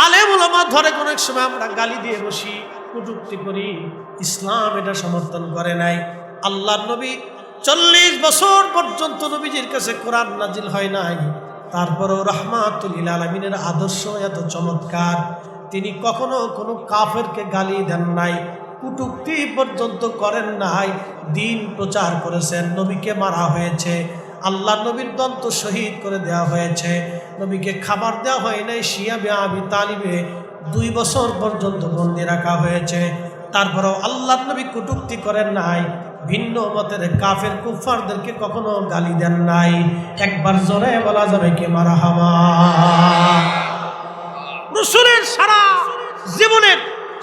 আলেম ওলামা ধরে কোনো এক সময় আমরা গালি দিয়ে বসি, কটূক্তি করি। ইসলাম এটা সমর্থন করে নাই। আল্লাহর নবী 40 বছর পর্যন্ত নবীজির কাছে কোরআন নাজিল হয় নাই, তারপরেও রাহমাতুল লিল আলামিনের আদর্শ এত চমৎকার। তিনি কখনো কোনো কাফেরকে গালি দেন নাই, কটূক্তি পর্যন্ত করেন নাই। দিন প্রচার করেছেন, নবীকে মারা হয়েছে, আল্লাহ নবীর দন্ত শহীদ করে দেওয়া হয়েছে, নবীকে খাবার দেওয়া হয় নাই। শিয়াবে আবি তালিবে 2 বছর পর্যন্ত বন্দি রাখা হয়েছে, তারপরেও আল্লাহ নবী কটূক্তি করেন নাই। ভিন্ন মতের কাফের কুফারদেরকে কখনো গালি দেন নাই। একবার জোরে বলা যাবে কে মারহাবা। রাসূলের সারা জীবনের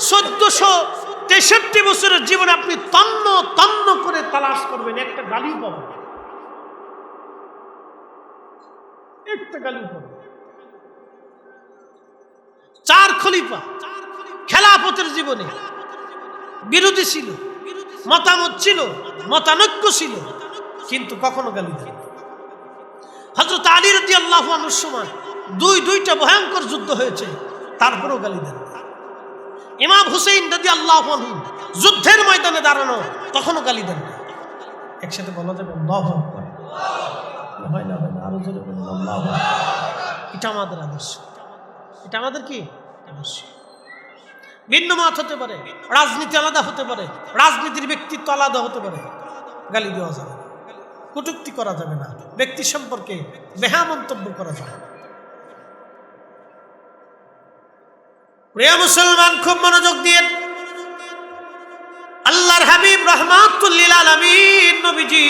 1463 বছরের জীবনে আপনি তন্ন তন্ন করে তালাশ করবেন, একটা গালি পাবেন, একটা গালি পাবেন। 4 খলিফা খেলাফতের জীবনে বিরোধী ছিল, মতামত ছিল, মতানৈক্য ছিল, কিন্তু কখনো গালি দেন। হযরত আলী রাদিয়াল্লাহু আনহুর সময় দুইটা ভয়ঙ্কর যুদ্ধ হয়েছে, তারপরেও গালি দেন। ইমাম হুসাইন রাদিয়াল্লাহু আনহু যুদ্ধের ময়দানে দাঁড়ানো, তখনও গালি দেন। একসাথে বলা যাবে আল্লাহু আকবার? হয় না, আরো জোরে বলুন আল্লাহু আকবার। এটা আমাদের আদর্শ, এটা আমাদের কি আদর্শ। ভিন্ন মত হতে পারে, রাজনীতি আলাদা হতে পারে, রাজনীতির ব্যক্তিত্ব আলাদা হতে পারে, গালি দেওয়া যাবে না, কটূক্তি করা যাবে না, ব্যক্তি সম্পর্কে বেহা মন্তব্য করা যাবে না। প্রিয় মুসলমান, খুব মনোযোগ দিয়ে আল্লাহর হাবিব রাহমাতুল লিল আলামিন নবীজি,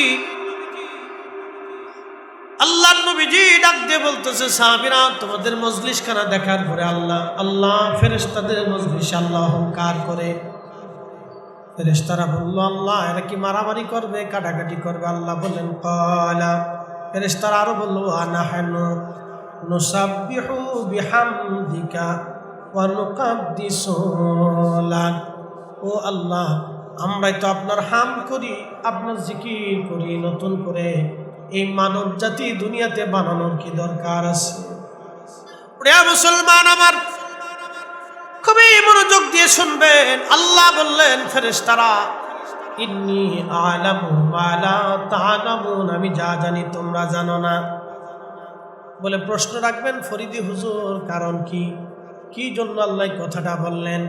আল্লাহর নবীজি ডাক দিয়ে বলতেছে, সাহাবীরা তোমাদের মজলিসখানা দেখার পরে আল্লাহ ফেরেশতাদের মজলিসে আল্লাহ অহংকার করে। ফেরেশতারা বলল, আল্লাহ এরা কি মারামারি করবে, কাটাকাটি করবে? আল্লাহ বললেন ক্বালা, ফেরেশতারা আরো বলল, আনাহানু নুসাব্বিহু বিহামদিকা ওয়া নুকাদ্দিসু লাক। ও আল্লাহ, আমরাই তো আপনার হাম করি, আপনার জিকির করি নতুন করে। এই মানব জাতি দুনিয়াতে বানানোর কি দরকার আছে? প্রিয় মুসলমান আমার, খুবই মনোযোগ দিয়ে শুনবেন। আল্লাহ বললেন, ফেরেশতারা ইন্নী আ'লামু মা লা তা'লামুন, আমি যা জানি তোমরা জানো না। বলে প্রশ্ন রাখবেন, ফরিদি হুজুর কারণ কি, কি জন্য আল্লাহ কথাটা বললেন?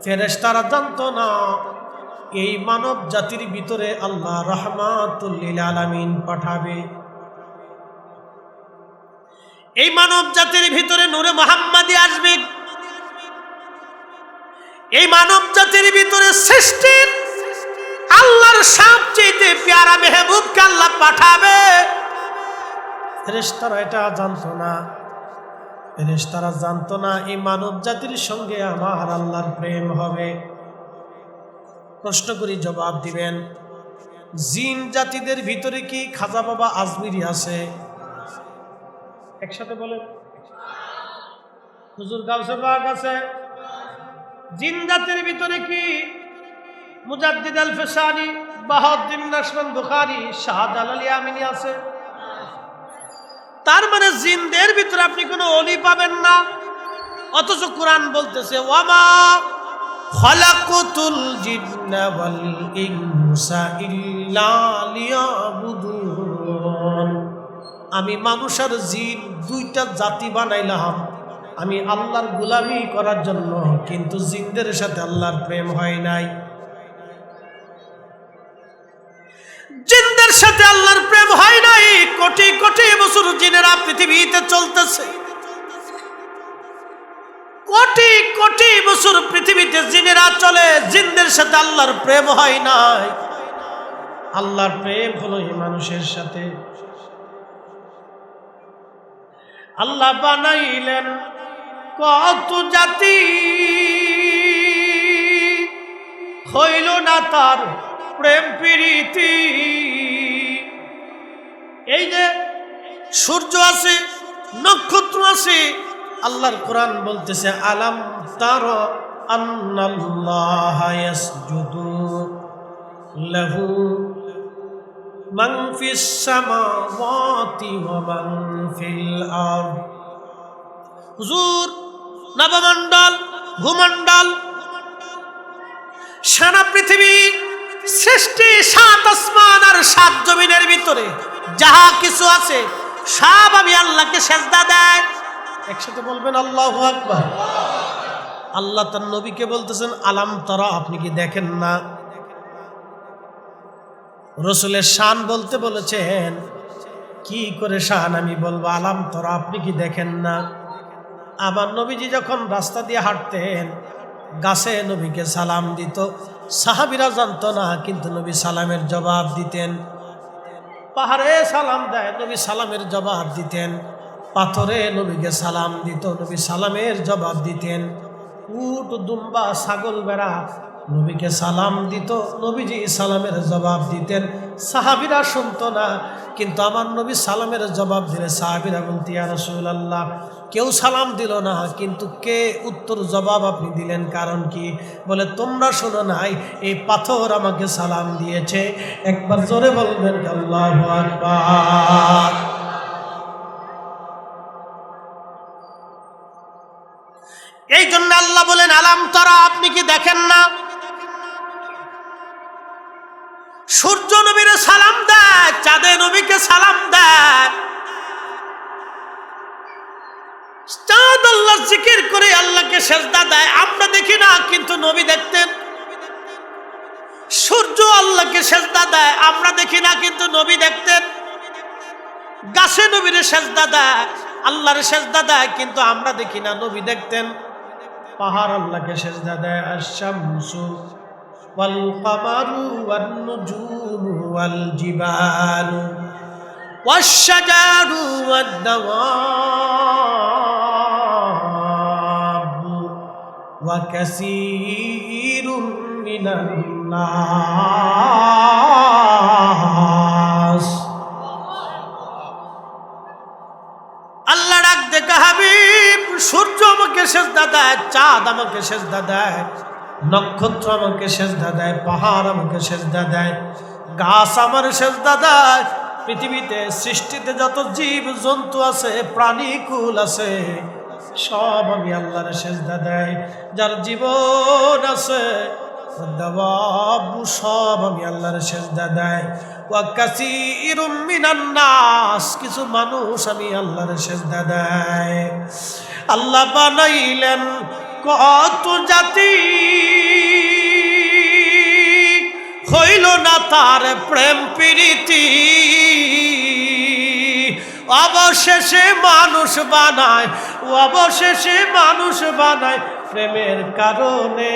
ফেরেশতারা জানতো না এই মানব জাতির ভিতরে আল্লাহ রাহমাতুল লিল আলামিন পাঠাবে। এই মানব জাতির ভিতরে নূরে মুহাম্মাদি আসবে। এই মানব জাতির ভিতরে সৃষ্টির আল্লাহর সবচেয়ে প্যারা মেহবুবকে আল্লাহ পাঠাবে। ফেরেশতারা এটা জানতো না। ফেরেশতারা জানতো না এই মানব জাতির সঙ্গে আমার আল্লাহর প্রেম হবে। প্রশ্ন করি, জবাব দিবেন। জিন জাতিদের ভিতরে কি খাজা বাবা আজমিরি আছে? একসাথে বলেন। হুজুর গাউসে পাক আছে? জিন জাতির ভিতরে কি মুজাদ্দিদ আল ফিসানি, বাহাউদ্দিন নাশবন বুখারী, শাহজালাল ইয়ামিনী আছে? তার মানে জিনদের ভিতরে আপনি কোনো ওলি পাবেন না। অথচ কোরআন বলতেছে, ওয়ামা খালাকুতুল জিন্না ওয়াল ইনসা ইল্লা লিয়াবুদুন। আমি মানুষ আর জিন 2টা জাতি বানাইলাম আমি আল্লাহর গোলামি করার জন্য, কিন্তু জিনদের সাথে আল্লাহর প্রেম হয় নাই। জিনদের সাথে আল্লাহর প্রেম হয় নাই। কোটি কোটি বছর জিনেরা পৃথিবীতে চলতেছে, কোটি কোটি বছর পৃথিবীতে জিনেরা চলে, জিনদের সাথে আল্লাহর প্রেম হয় নাই। আল্লাহর প্রেম হলো এই মানুষের সাথে। আল্লাহ বানাইলেন কত জাতি, হইল না তার প্রেম প্রীতি। এই যে সূর্য আছে, নক্ষত্র আছে, আল্লাহর কোরআন বলতেছে আলাম তারা আন্নাল্লাহা ইয়াসজুদু লাহু মান ফিস সামাওয়াতি ওয়া মান ফিল আরদ। হুজুর, নবমণ্ডল, ভূমণ্ডল, সারা পৃথিবী সৃষ্টি, সাত আসমান আর সাত জমিনের ভিতরে যাহা কিছু আছে সব আমি আল্লাহকে সেজদা দেয়। একসাথে বলবেন আল্লাহু আকবার। আল্লাহ তার নবীকে বলতেছেন আলাম তারা, আপনি কি দেখেন না? রসুলের শান বলতে বলেছেন, কি করে শান আমি বলবো? আলাম তারা, আপনি কি দেখেন না? আমার নবীজি যখন রাস্তা দিয়ে হাঁটতেন, গাছে নবীকে সালাম দিত। সাহাবীরা জানতো না, কিন্তু নবী সালামের জবাব দিতেন। পাহাড়ে সালাম দেয়, নবী সালামের জবাব দিতেন। পাথরে নবীকে সালাম দিত, নবী সালামের জবাব দিতেন। উট, দুম্বা, ছাগল, বেড়া নবীকে সালাম দিত, নবীজি সালামের জবাব দিতেন। সাহাবীরা শুনতো না, কিন্তু আমার নবী সালামের জবাব দিলে সাহাবীরা বলতো ইয়া রাসূলুল্লাহ, কেউ সালাম দিল না, কিন্তু কে উত্তর জবাব আপনি দিলেন, কারণ কি? বলে তোমরা শোনো নাই, এই পাথর আমাকে সালাম দিয়েছে। একবার জোরে বলবেন আল্লাহু আকবার। এই জন্য আল্লাহ বলেন আলাম তারা, আপনি কি দেখেন না? সূর্য নবীরে সালাম দেয়, চাঁদে নবীকে সালাম দেয়। চাঁদ আল্লাহর জিকির করে আল্লাহকে সেজদা দেয়, আমরা দেখি না, কিন্তু নবী দেখতেন। সূর্য আল্লাহকে সেজদা দেয়, আমরা দেখি না, কিন্তু নবী দেখতেন। গাছে নবীরে সেজদা দেয়, আল্লাহর সেজদা দেয়, কিন্তু আমরা দেখি না, নবী দেখতেন। পাহাড় আল্লাহকে সেজদা দেয়, আশ-শামসু ওয়াল কামারু ওয়ান নুজুমু ওয়াল জিবালু ওয়াশ-শাজারু ওয়াদ-দাওয়াবু ওয়া কাসীরুম মিনান নাস। আল্লাহ ডাক দেখে, হাবিব, সূর্য আমাকে সেজদা দেয়, চাঁদ আমাকে সেজদা দেয়, নক্ষত্র আমাকে সেজদা দেয়, পাহাড় আমাকে সেজদা দেয়, গাছ আমার সেজদা দেয়। পৃথিবীতে সৃষ্টিতে যত জীব জন্তু আছে, প্রাণীকুল আছে, সব আমি আল্লাহর সেজদা দেয়। যার জীবন আছে, সব আমি আল্লাহর সেজদা দেয়। ওয়া কাসীরুম মিনান নাস, কিছু মানুষ আমি আল্লাহর সেজদা দেয়। আল্লাহ বানাইলেন কত জাতি, হইল না তার প্রেম প্রীতি। অবশেষে মানুষ বানায়, অবশেষে মানুষ বানায় প্রেমের কারণে।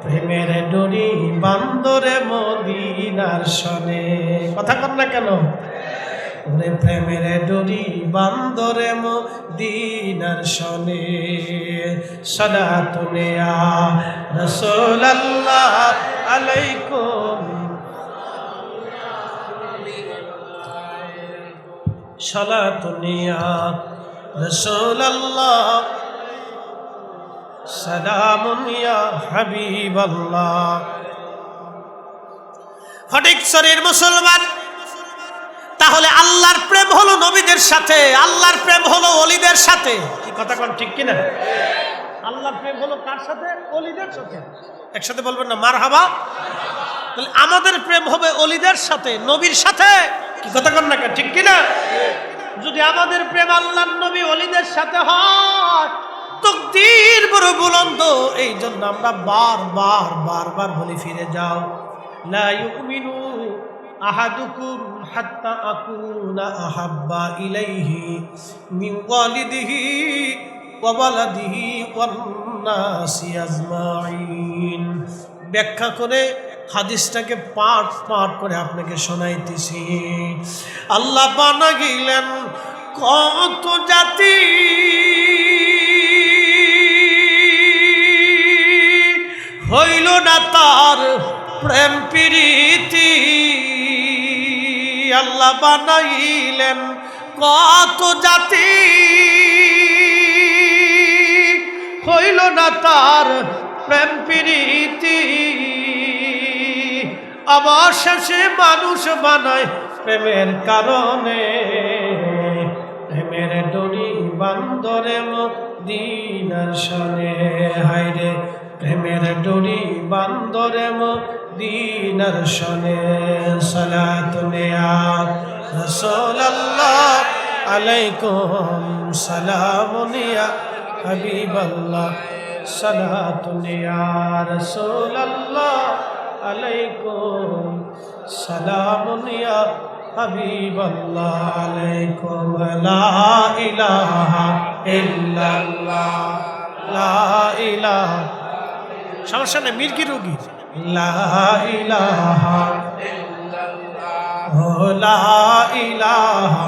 প্রেমের ডোরি বান্দরে মদিনার শনে। কথা কন না কেন? ওরে প্রেমের ডোরি বান্দরে মদিনার শনে। সালাতুন ইয়া রাসূলুল্লাহ আলাইকুম, সালাতুন ইয়া রাসূলুল্লাহ, সালামুন ইয়া হাবিবাল্লাহ। ফটিকছড়ির মুসলমান, তাহলে আল্লাহর প্রেম হলো নবীদের সাথে, আল্লাহর প্রেম হলো ওলিদের সাথে। কি কথা কোন ঠিক কিনা? আল্লাহর প্রেম হলো কার সাথে? ওলিদের সাথে। একসাথে বলবেন না মারহাবা? তাহলে আমাদের প্রেম হবে ওলিদের সাথে, নবীর সাথে। কি কথা কোন না ঠিক কিনা? যদি আমাদের প্রেম আল্লাহর নবী ওলিদের সাথে হয়, তকদীর বড় বুলন্দ। এই জন্য আমরা বারবার বলি, ফিরে যাও, লা ইউমিনু আহাদুকুম হাত্তা আকুনা আহাব্বা ইলাইহি মিন ওয়ালিদিহি ওয়া ওয়ালাদিহি ওয়ান নাসি আজমাইন। ব্যাখ্যা করে হাদিসটাকে পাঠ পাঠ করে আপনাকে শোনাইতেছি। আল্লাহ বানাইলেন কত জাতি, হইল না তার প্রেম প্রীতি। আল্লাহ বানাইলেন কত জাতি, হইল না তার প্রেম প্রীতি। অবশেষে মানুষ বানায় প্রেমের কারণে, প্রেমের ডরি বান্দরে মদিনার শনে। হায়রে প্রেমের ডরি বান্দরে মদিনার শনে। সালাতুন ইয়া রাসূলুল্লাহ আলাইকুম সালামুন ইয়া হাবিবাল্লাহ। সালাতুন ইয়া রাসূলুল্লাহ আলাইকুম সালামুন ইয়া হাবিবাল্লাহ আলাইকুম। লা ইলাহা ইল্লাল্লাহ, লা ইলাহা, সমস্যা নেই, মির্গি রোগী। লা ইলাহা ইল্লাল্লাহ, লা ইলাহা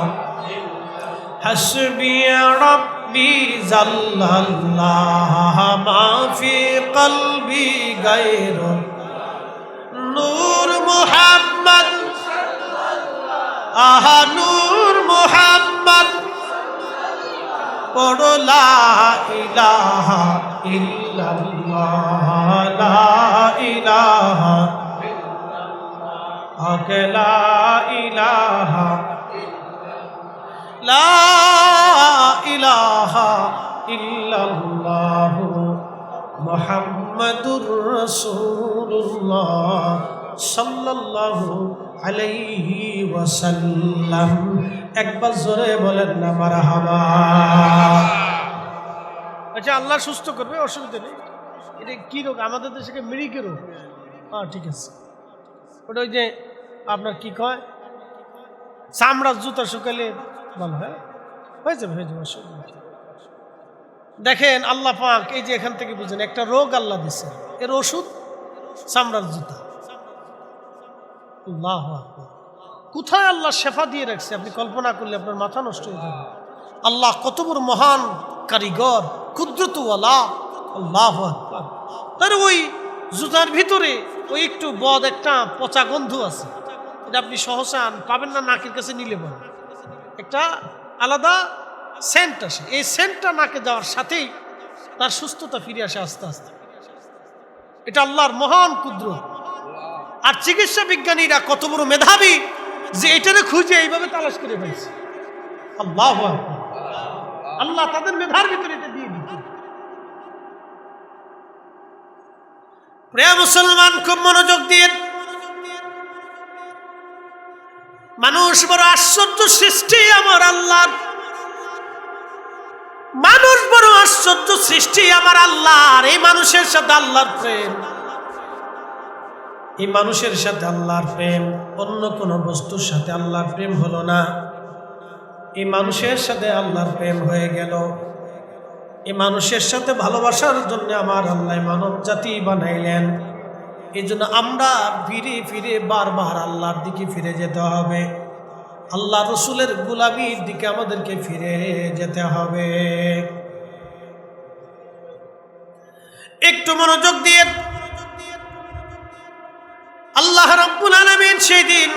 হাসবি রাব্বি জাল্লাল্লাহ মা ফি কলবি গায়রু নূর মুহাম্মদ। আহা নূর মুহাম্মদ পড়ো লা ইলাহা ইল্লাল্লাহ, লা ইলাহা ইল্লাল্লাহ, লা ইলাহা, লা ইলাহা ইল্লাল্লাহ মুহাম্মাদুর রাসূলুল্লাহ সাল্লাল্লাহু আলাইহি ওয়াসাল্লাম। একবার জোরে বলেন না মারহাবা। আচ্ছা, আল্লাহ সুস্থ করবে, অসুবিধা নেই। এটা কি রোগ? আমাদের দেশে মৃগের রোগ। হ্যাঁ ঠিক আছে, ওটা ওই যে আপনার কি কয়, চামড়ার জুতা শুকালে ভালো হয়, হয়ে যাবে হয়ে যাবে, অসুবিধা। দেখেন আল্লাহ পাক এই যে এখান থেকে বুঝেন একটা রোগ আল্লাহ দিচ্ছে, এর ওষুধ চামড়ার জুতা। আল্লাহু আকবার। কোথায় আল্লাহ শেফা দিয়ে রাখছে আপনি কল্পনা করলে আপনার মাথা নষ্ট হয়ে যাবে। আল্লাহ কত বড় মহান কারিগর, কুদরতওয়ালা। আল্লাহু আকবার। তার ওই জুতার ভিতরে ওই একটু বদ একটা পচা গন্ধ আছে, এটা আপনি সহসা পাবেন না, নাকের কাছে নিলে পাবেন একটা আলাদা সেন্ট আসে। এই সেন্টটা নাকে যাওয়ার সাথেই তার সুস্থতা ফিরে আসে আস্তে আস্তে। এটা আল্লাহর মহান কুদরত। আর চিকিৎসা বিজ্ঞানীরা কত বড় মেধাবী যে এটারে খুঁজে এইভাবে তালাশ করে ফেলছে। আল্লাহু আকবার। আল্লাহ তাদের মেধার ভিতরে এটা দিয়ে দিত। প্রিয় মুসলমান, খুব মনোযোগ দিয়ে, মানুষ বড় আশ্চর্য সৃষ্টি আমার আল্লাহর। মানুষ বড় আশ্চর্য সৃষ্টি আমার আল্লাহর। এই মানুষের সাথে আল্লাহর প্রেম, এই মানুষের সাথে আল্লাহর প্রেম, অন্য কোনো বস্তুর সাথে আল্লাহর প্রেম হলো না। এই মানুষের সাথে আল্লাহর প্রেম হয়ে গেল। এই মানুষের সাথে ভালোবাসার জন্য আমার আল্লাহ মানব জাতি বানাইলেন। এই জন্য আমরা ফিরে ফিরে বারবার আল্লাহর দিকে ফিরে যেতে হবে। আল্লাহ রসুলের গোলামির দিকে আমাদেরকে ফিরে যেতে হবে। একটু মনোযোগ দিয়ে, আল্লাহ রাব্বুল আলামিন সেই দিন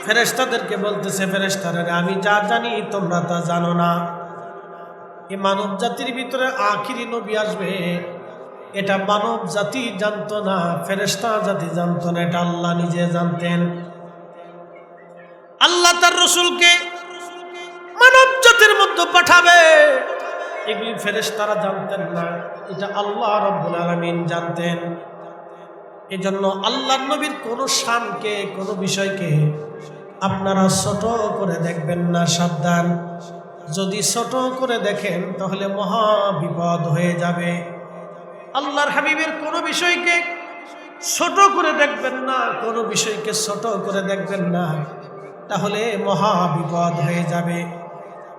ফেরেশতাদেরকে বলতেছে, ফেরেশতারা আমি যা জানি তোমরা তা জানো না। এই মানব জাতির ভিতরে আখিরি নবী আসবে, এটা মানব জাতি জানতো না, ফেরেশতা জাতি জানতো না, এটা আল্লাহ নিজে জানতেন। আল্লাহ তার রসুলকে মানব জাতির মধ্যে পাঠাবে, এগুলি ফেরেশতারা জানতেন না, এটা আল্লাহ রাব্বুল আলামিন জানতেন। এই জন্য আল্লাহর নবীর কোনো শানকে, কোনো বিষয়কে আপনারা ছোট করে দেখবেন না, সাবধান। যদি ছোট করে দেখেন তাহলে মহা বিপদ হয়ে যাবে। আল্লাহর হাবিবের কোনো বিষয়কে ছোট করে দেখবেন না, কোনো বিষয়কে ছোট করে দেখবেন না, তাহলে মহা বিপদ হয়ে যাবে।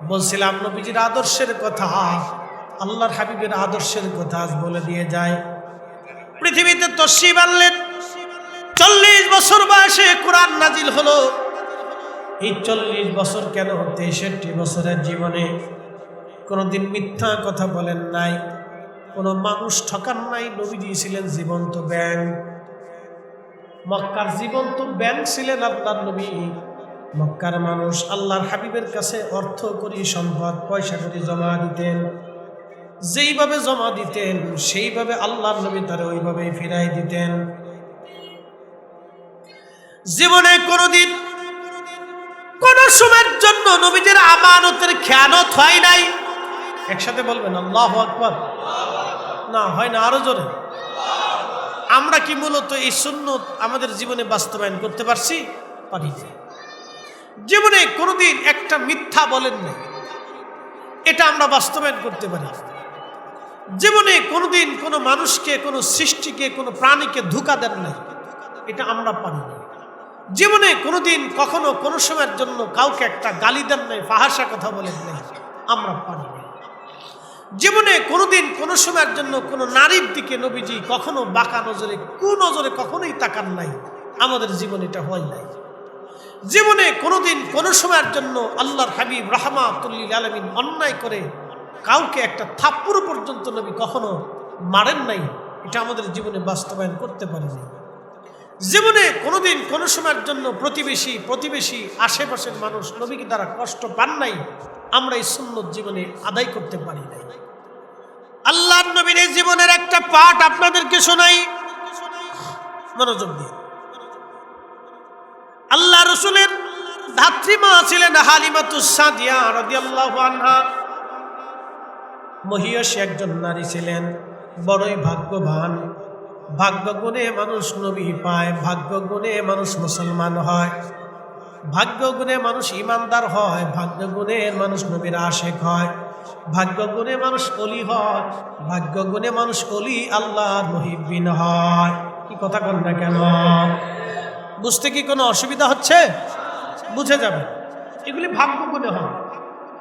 বলছিলাম নবীজির আদর্শের কথা, আল্লাহর হাবিবের আদর্শের কথা আজ বলে দিয়ে যায়। পৃথিবীতে তশরিফ আনলেন, 40 বছর বয়সে কোরআন নাজিল হলো। এই 40 বছর কেন, 63 বছরের জীবনে কোনোদিন মিথ্যা কথা বলেন নাই, কোনো মানুষ ঠকান নাই। নবীজি ছিলেন জীবন্ত ব্যাংক, মক্কার জীবন্ত ব্যাংক ছিলেন আল্লাহর নবী। মক্কার মানুষ আল্লাহর হাবিবের কাছে অর্থ করি, সম্পদ পয়সা করি জমা দিতেন। যেইভাবে জমা দিতেন সেইভাবে আল্লাহর নবী তারা ওইভাবেই ফিরাই দিতেন। জীবনে কোনোদিন কোন সময়ের জন্য নবীদের আমানতের খেয়ানত হয় নাই। একসাথে বলবেন আল্লাহু আকবার। না হয় না, আরো জোরে। আমরা কি মূলত এই সুন্নত আমাদের জীবনে বাস্তবায়ন করতে পারছি? পারি। জীবনে কোনোদিন একটা মিথ্যা বলেন না, এটা আমরা বাস্তবায়ন করতে পারি। জীবনে কোনোদিন কোনো মানুষকে, কোনো সৃষ্টিকে, কোনো প্রাণীকে ধোঁকা দেন না, এটা আমরা পারি না। জীবনে কোনোদিন কখনো কোনো সময়ের জন্য কাউকে একটা গালি দেন নাই, ফাহাসা কথা বলেন নাই, আমরা পারি না। জীবনে কোনোদিন কোনো সময়ের জন্য কোনো নারীর দিকে নবীজি কখনো বাঁকা নজরে, কুনজরে কখনোই তাকান নাই, আমাদের জীবনে এটা হয় নাই। জীবনে কোনোদিন কোনো সময়ের জন্য আল্লাহর হাবিব রাহমাতুল লিল আলামিন অন্যায় করে কাউকে একটা থাপ্পড় পর্যন্ত নবী কখনো মারেন নাই, এটা আমাদের জীবনে বাস্তবায়ন করতে পারিনি। জীবনে কোনোদিন কোনো সময়ের জন্য প্রতিবেশী আশেপাশের মানুষ নবীকে দ্বারা কষ্ট পান নাই, আমরা এই সুন্নত জীবনে আদায় করতে পারি নাই। আল্লাহর নবীর এই জীবনের একটা পাঠ আপনাদেরকে শোনাই, মনোযোগ দিয়ে। আল্লাহ রাসূলের ধাত্রীমা ছিলেন হালিমাতুস সাদিয়া রাদিয়াল্লাহু আনহা। মহিয়সী একজন নারী ছিলেন, বড়ই ভাগ্যবান। ভাগ্য গুণে মানুষ নবী পায়, ভাগ্য গুণে মানুষ মুসলমান হয়, ভাগ্য গুণে মানুষ ইমানদার হয়, ভাগ্য গুণে মানুষ নবীর আশেক হয়, ভাগ্য গুণে মানুষ অলি হয়, ভাগ্য গুণে মানুষ অলি আল্লাহর মুহিব্বিন হয়। কি কথা বল না কেন? বুঝতে কি কোনো অসুবিধা হচ্ছে? বুঝে যাবে, এগুলি ভাগ্য গুণে হয়,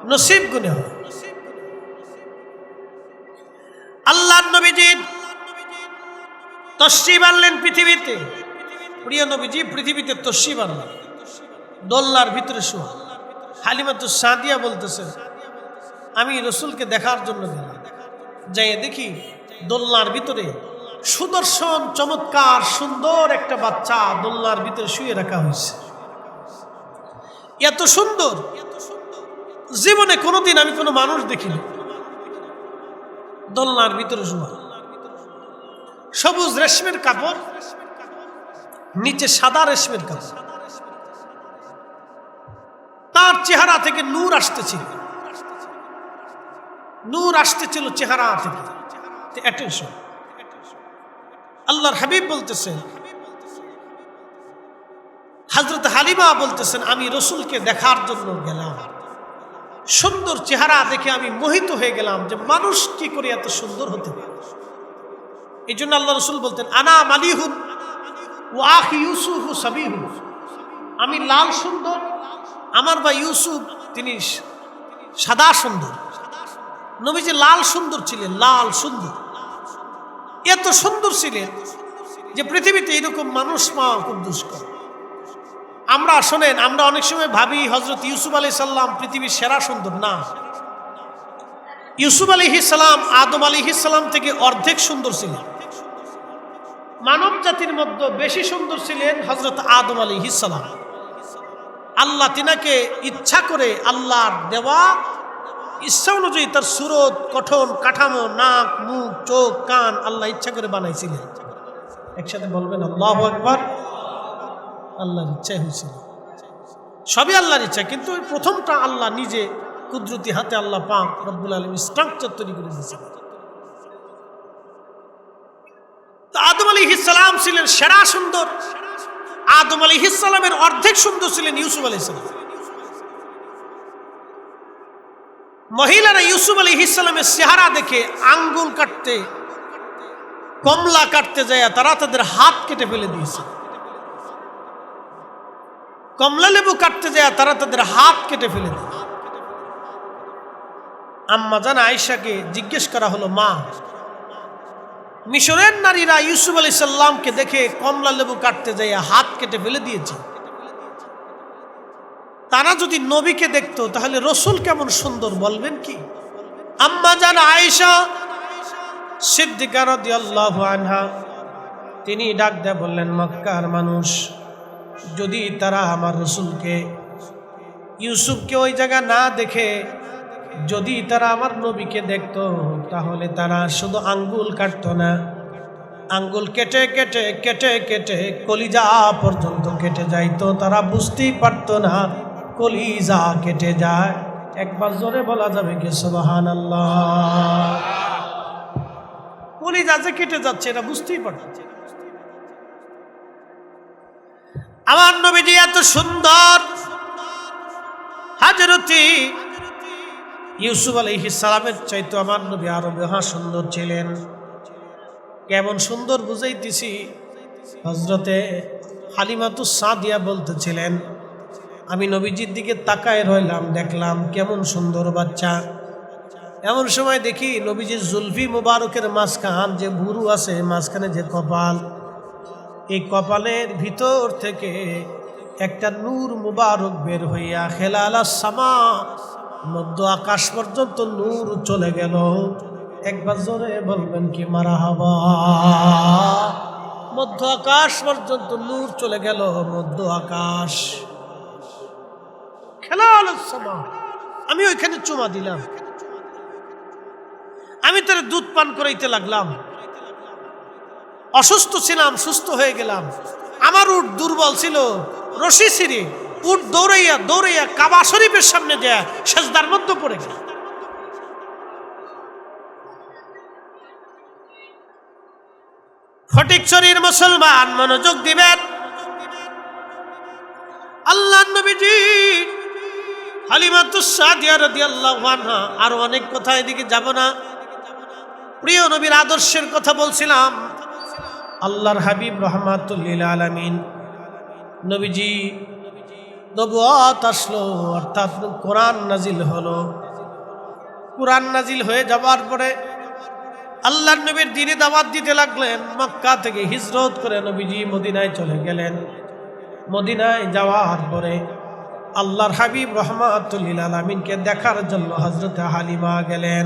নসিব গুণে হয়। আল্লাহর নবীজি তশরিফ আনলেন পৃথিবীতে। প্রিয় নবীজি পৃথিবীতে তশরিফ আনলেন, দোলনার ভিতরে শোয়া। হালিমাতুস সাদিয়া বলতেছেন, আমি রসুলকে দেখার জন্য গেলাম, যাই দেখি দোলনার ভিতরে সুদর্শন চমৎকার সুন্দর একটা বাচ্চা দোলনার ভিতরে শুয়ে রাখা হয়েছে। এত সুন্দর জীবনে কোনোদিন আমি কোনো মানুষ দেখিনি। দোলনার ভিতরে শোয়া, সবুজ রেশমের কাপড়, নিচে সাদা রেশমের কাপড়, তার চেহারা থেকে নূর আসতেছিল, নূর আসতেছিল চেহারা থেকে। অ্যাটেনশন, আল্লাহর হাবিব বলতেছেন, হযরত হালিমা বলতেছেন, আমি রসুলকে দেখার জন্য গেলাম, সুন্দর চেহারা দেখে আমি মোহিত হয়ে গেলাম যে মানুষ কি করে এত সুন্দর হতে পারে। এই জন্য আল্লাহ রসুল বলতেন, আনা মালিহুন ওয়া আখি ইউসুফ সাবিহুন, আমি লাল সুন্দর, আমার ভাই ইউসুফ তিনি সাদা সুন্দর। নবীজি লাল সুন্দর ছিলেন, লাল সুন্দর, এত সুন্দর ছিলেন যে পৃথিবীতে এরকম মানুষ পাওয়া খুব দুষ্কর। আমরা শোনেন, আমরা অনেক সময় ভাবি হযরত ইউসুফ আলাইহিস সালাম পৃথিবীর সেরা সুন্দর। না, ইউসুফ আলাইহিস সালাম আদম আলাইহিস সালাম থেকে অর্ধেক সুন্দর ছিলেন। মানব জাতির মধ্যে বেশি সুন্দর ছিলেন হযরত আদম আলাইহিস সালাম। আল্লাহ তিনাকে ইচ্ছা করে আল্লাহর দেওয়া ইচ্ছা অনুযায়ী তার সুরত, গঠন, কাঠামো, নাক, মুখ, চোখ, কান আল্লাহ ইচ্ছা করে বানাইছিলেন। একসাথে বলবেন আল্লাহু আকবার। আল্লাহর ইচ্ছাই হয়েছিল, সবই আল্লাহর ইচ্ছা, কিন্তু প্রথমটা আল্লাহ নিজে কুদরতি হাতে আল্লাহ পাক রব্বুল আলামিন স্ট্রাকচার তৈরি করে দিয়েছিলেন। তো আদম আলাইহিস সালাম ছিলেন সেরা সুন্দর। আদম আলাইহিস সালামের অর্ধেক সুন্দর ছিলেন ইউসুফ আলাইহিস সালাম। মহিলারা ইউসুফ আলাইহিস সালামের চেহারা দেখে আঙ্গুল কাটতে কমলা কাটতে যায় তারা তাদের হাত কেটে ফেলে দিয়েছে। কমলা লেবু কাটতে যায় তারা তাদের হাত কেটে ফেলে দেয়। আম্মা জান আয়েশাকে জিজ্ঞেস করা হলো, মা, মিশরের নারীরা ইউসুফ আলাইহিস সালামকে দেখে কমলা লেবু কাটতে যায় হাত কেটে ফেলে দিয়েছে, তারা যদি নবীকে দেখতো তাহলে রসুল কেমন সুন্দর বলবেন কি? আম্মা জান আয়েশা সিদ্দিকা রাদিয়াল্লাহু আনহা তিনি ডাক দিয়ে বললেন, মক্কার মানুষ যদি তারা আমার রসুলকে, ইউসুফকে ওই জায়গা না দেখে যদি তারা আমার নবীকে দেখতো তাহলে তারা শুধু আঙ্গুল কাটতো না, আঙ্গুল কেটে কেটে কেটে কেটে কলিজা পর্যন্ত কেটে যাইতো, তারা বুঝতেই পারতো না কলিজা কেটে যায়। একবার জোরে বলা যাবে কি সুবহানাল্লাহ? কলিজা যে কেটে যাচ্ছে এটা বুঝতেই পারছে। আমার নবীজি এত সুন্দর, হযরতি ইউসুফ আলাইহিস সালামের চাইতে আমার নবী আরো বেহা সুন্দর ছিলেন। কেমন সুন্দর বুঝাইতেছি, হযরতে হালিমাতুস সাদিয়া বলতেছিলেন, আমি নবীজির দিকে তাকায় রইলাম, দেখলাম কেমন সুন্দর বাচ্চা। এমন সময় দেখি নবীজির জুলফি মুবারকের মাঝখান যে ভুরু আছে, মাঝখানে যে কপাল, এই কপালের ভিতর থেকে একটা নূর মুবারক বের হইয়া খেলালাস সামা, মধ্য আকাশ পর্যন্ত নূর চলে গেল। একবার জোরে বলবেন কি মারহাবা? মধ্য আকাশ পর্যন্ত নূর চলে গেল, মধ্য আকাশ খেলালাস সামা। আমি ওইখানে চুমা দিলাম, আমি তার দুধ পান করাইতে লাগলাম। অসুস্থ ছিলাম, সুস্থ হয়ে গেলাম। আমার উট দুর্বল ছিল, রশি ছিঁড়ে উট দৌড়াইয়া দৌড়াইয়া কাবা শরীফের সামনে যায় সেজদার মধ্যে পড়ে গেল। ফটিকছড়ির মুসলমান মনোযোগ দিবেন। আল্লাহর নবীজি হালিমাতুস সাদিয়া রাদিয়াল্লাহু আনহা, আর অনেক কথা, এদিকে যাব না। প্রিয় নবীর আদর্শের কথা বলছিলাম। আল্লাহর হাবিব রাহমাতুল লিল আলামিন নবীজি নবুয়ত আসলো, অর্থাৎ কোরআন নাজিল হলো। কোরআন নাজিল হয়ে যাবার পরে আল্লাহর নবীর দ্বীনে দাওয়াত দিতে লাগলেন। মক্কা থেকে হিজরত করে নবীজি মদিনায় চলে গেলেন। মদিনায় যাওয়ার পরে আল্লাহর হাবিব রাহমাতুল লিল আলামিনকে দেখার জন্য হযরতে হালিমা গেলেন।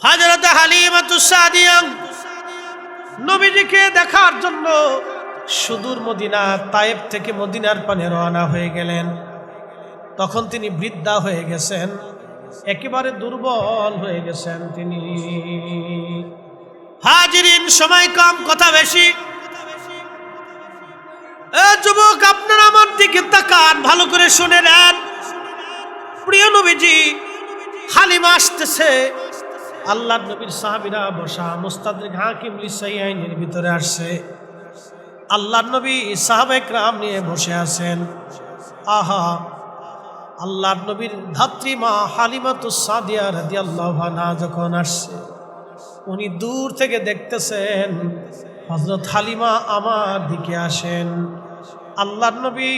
হযরতে হালিমাতুস সাদিয়া নবীজিকে দেখার জন্য সুদূর মদিনা তায়েব থেকে মদিনার পানে রওনা হয়ে গেলেন। তখন তিনি বৃদ্ধা হয়ে গেছেন, একেবারে দুর্বল হয়ে গেছেন তিনি। হাজিরিন, সময় কম, কথা বেশি। যুবক, আপনারা আমার দিকে তাকান, ভালো করে শুনে নেন। প্রিয় নবীজি হালিমা আসতেছে, আল্লাহর নবীর সাহাবীরা বসা মুস্তাদরিক হাকিম লিসাইয়াইনের ভিতরে আসছে। আল্লাহর নবী সাহাবায়ে কেরাম নিয়ে বসে আছেন। আহা, আল্লাহর নবীর ধাত্রীমা হালিমাতুস সাদিয়া রাদিয়াল্লাহু আনহা যখন আসছে, উনি দূর থেকে দেখতেছেন হযরত হালিমা আমার দিকে আসেন। আল্লাহর নবী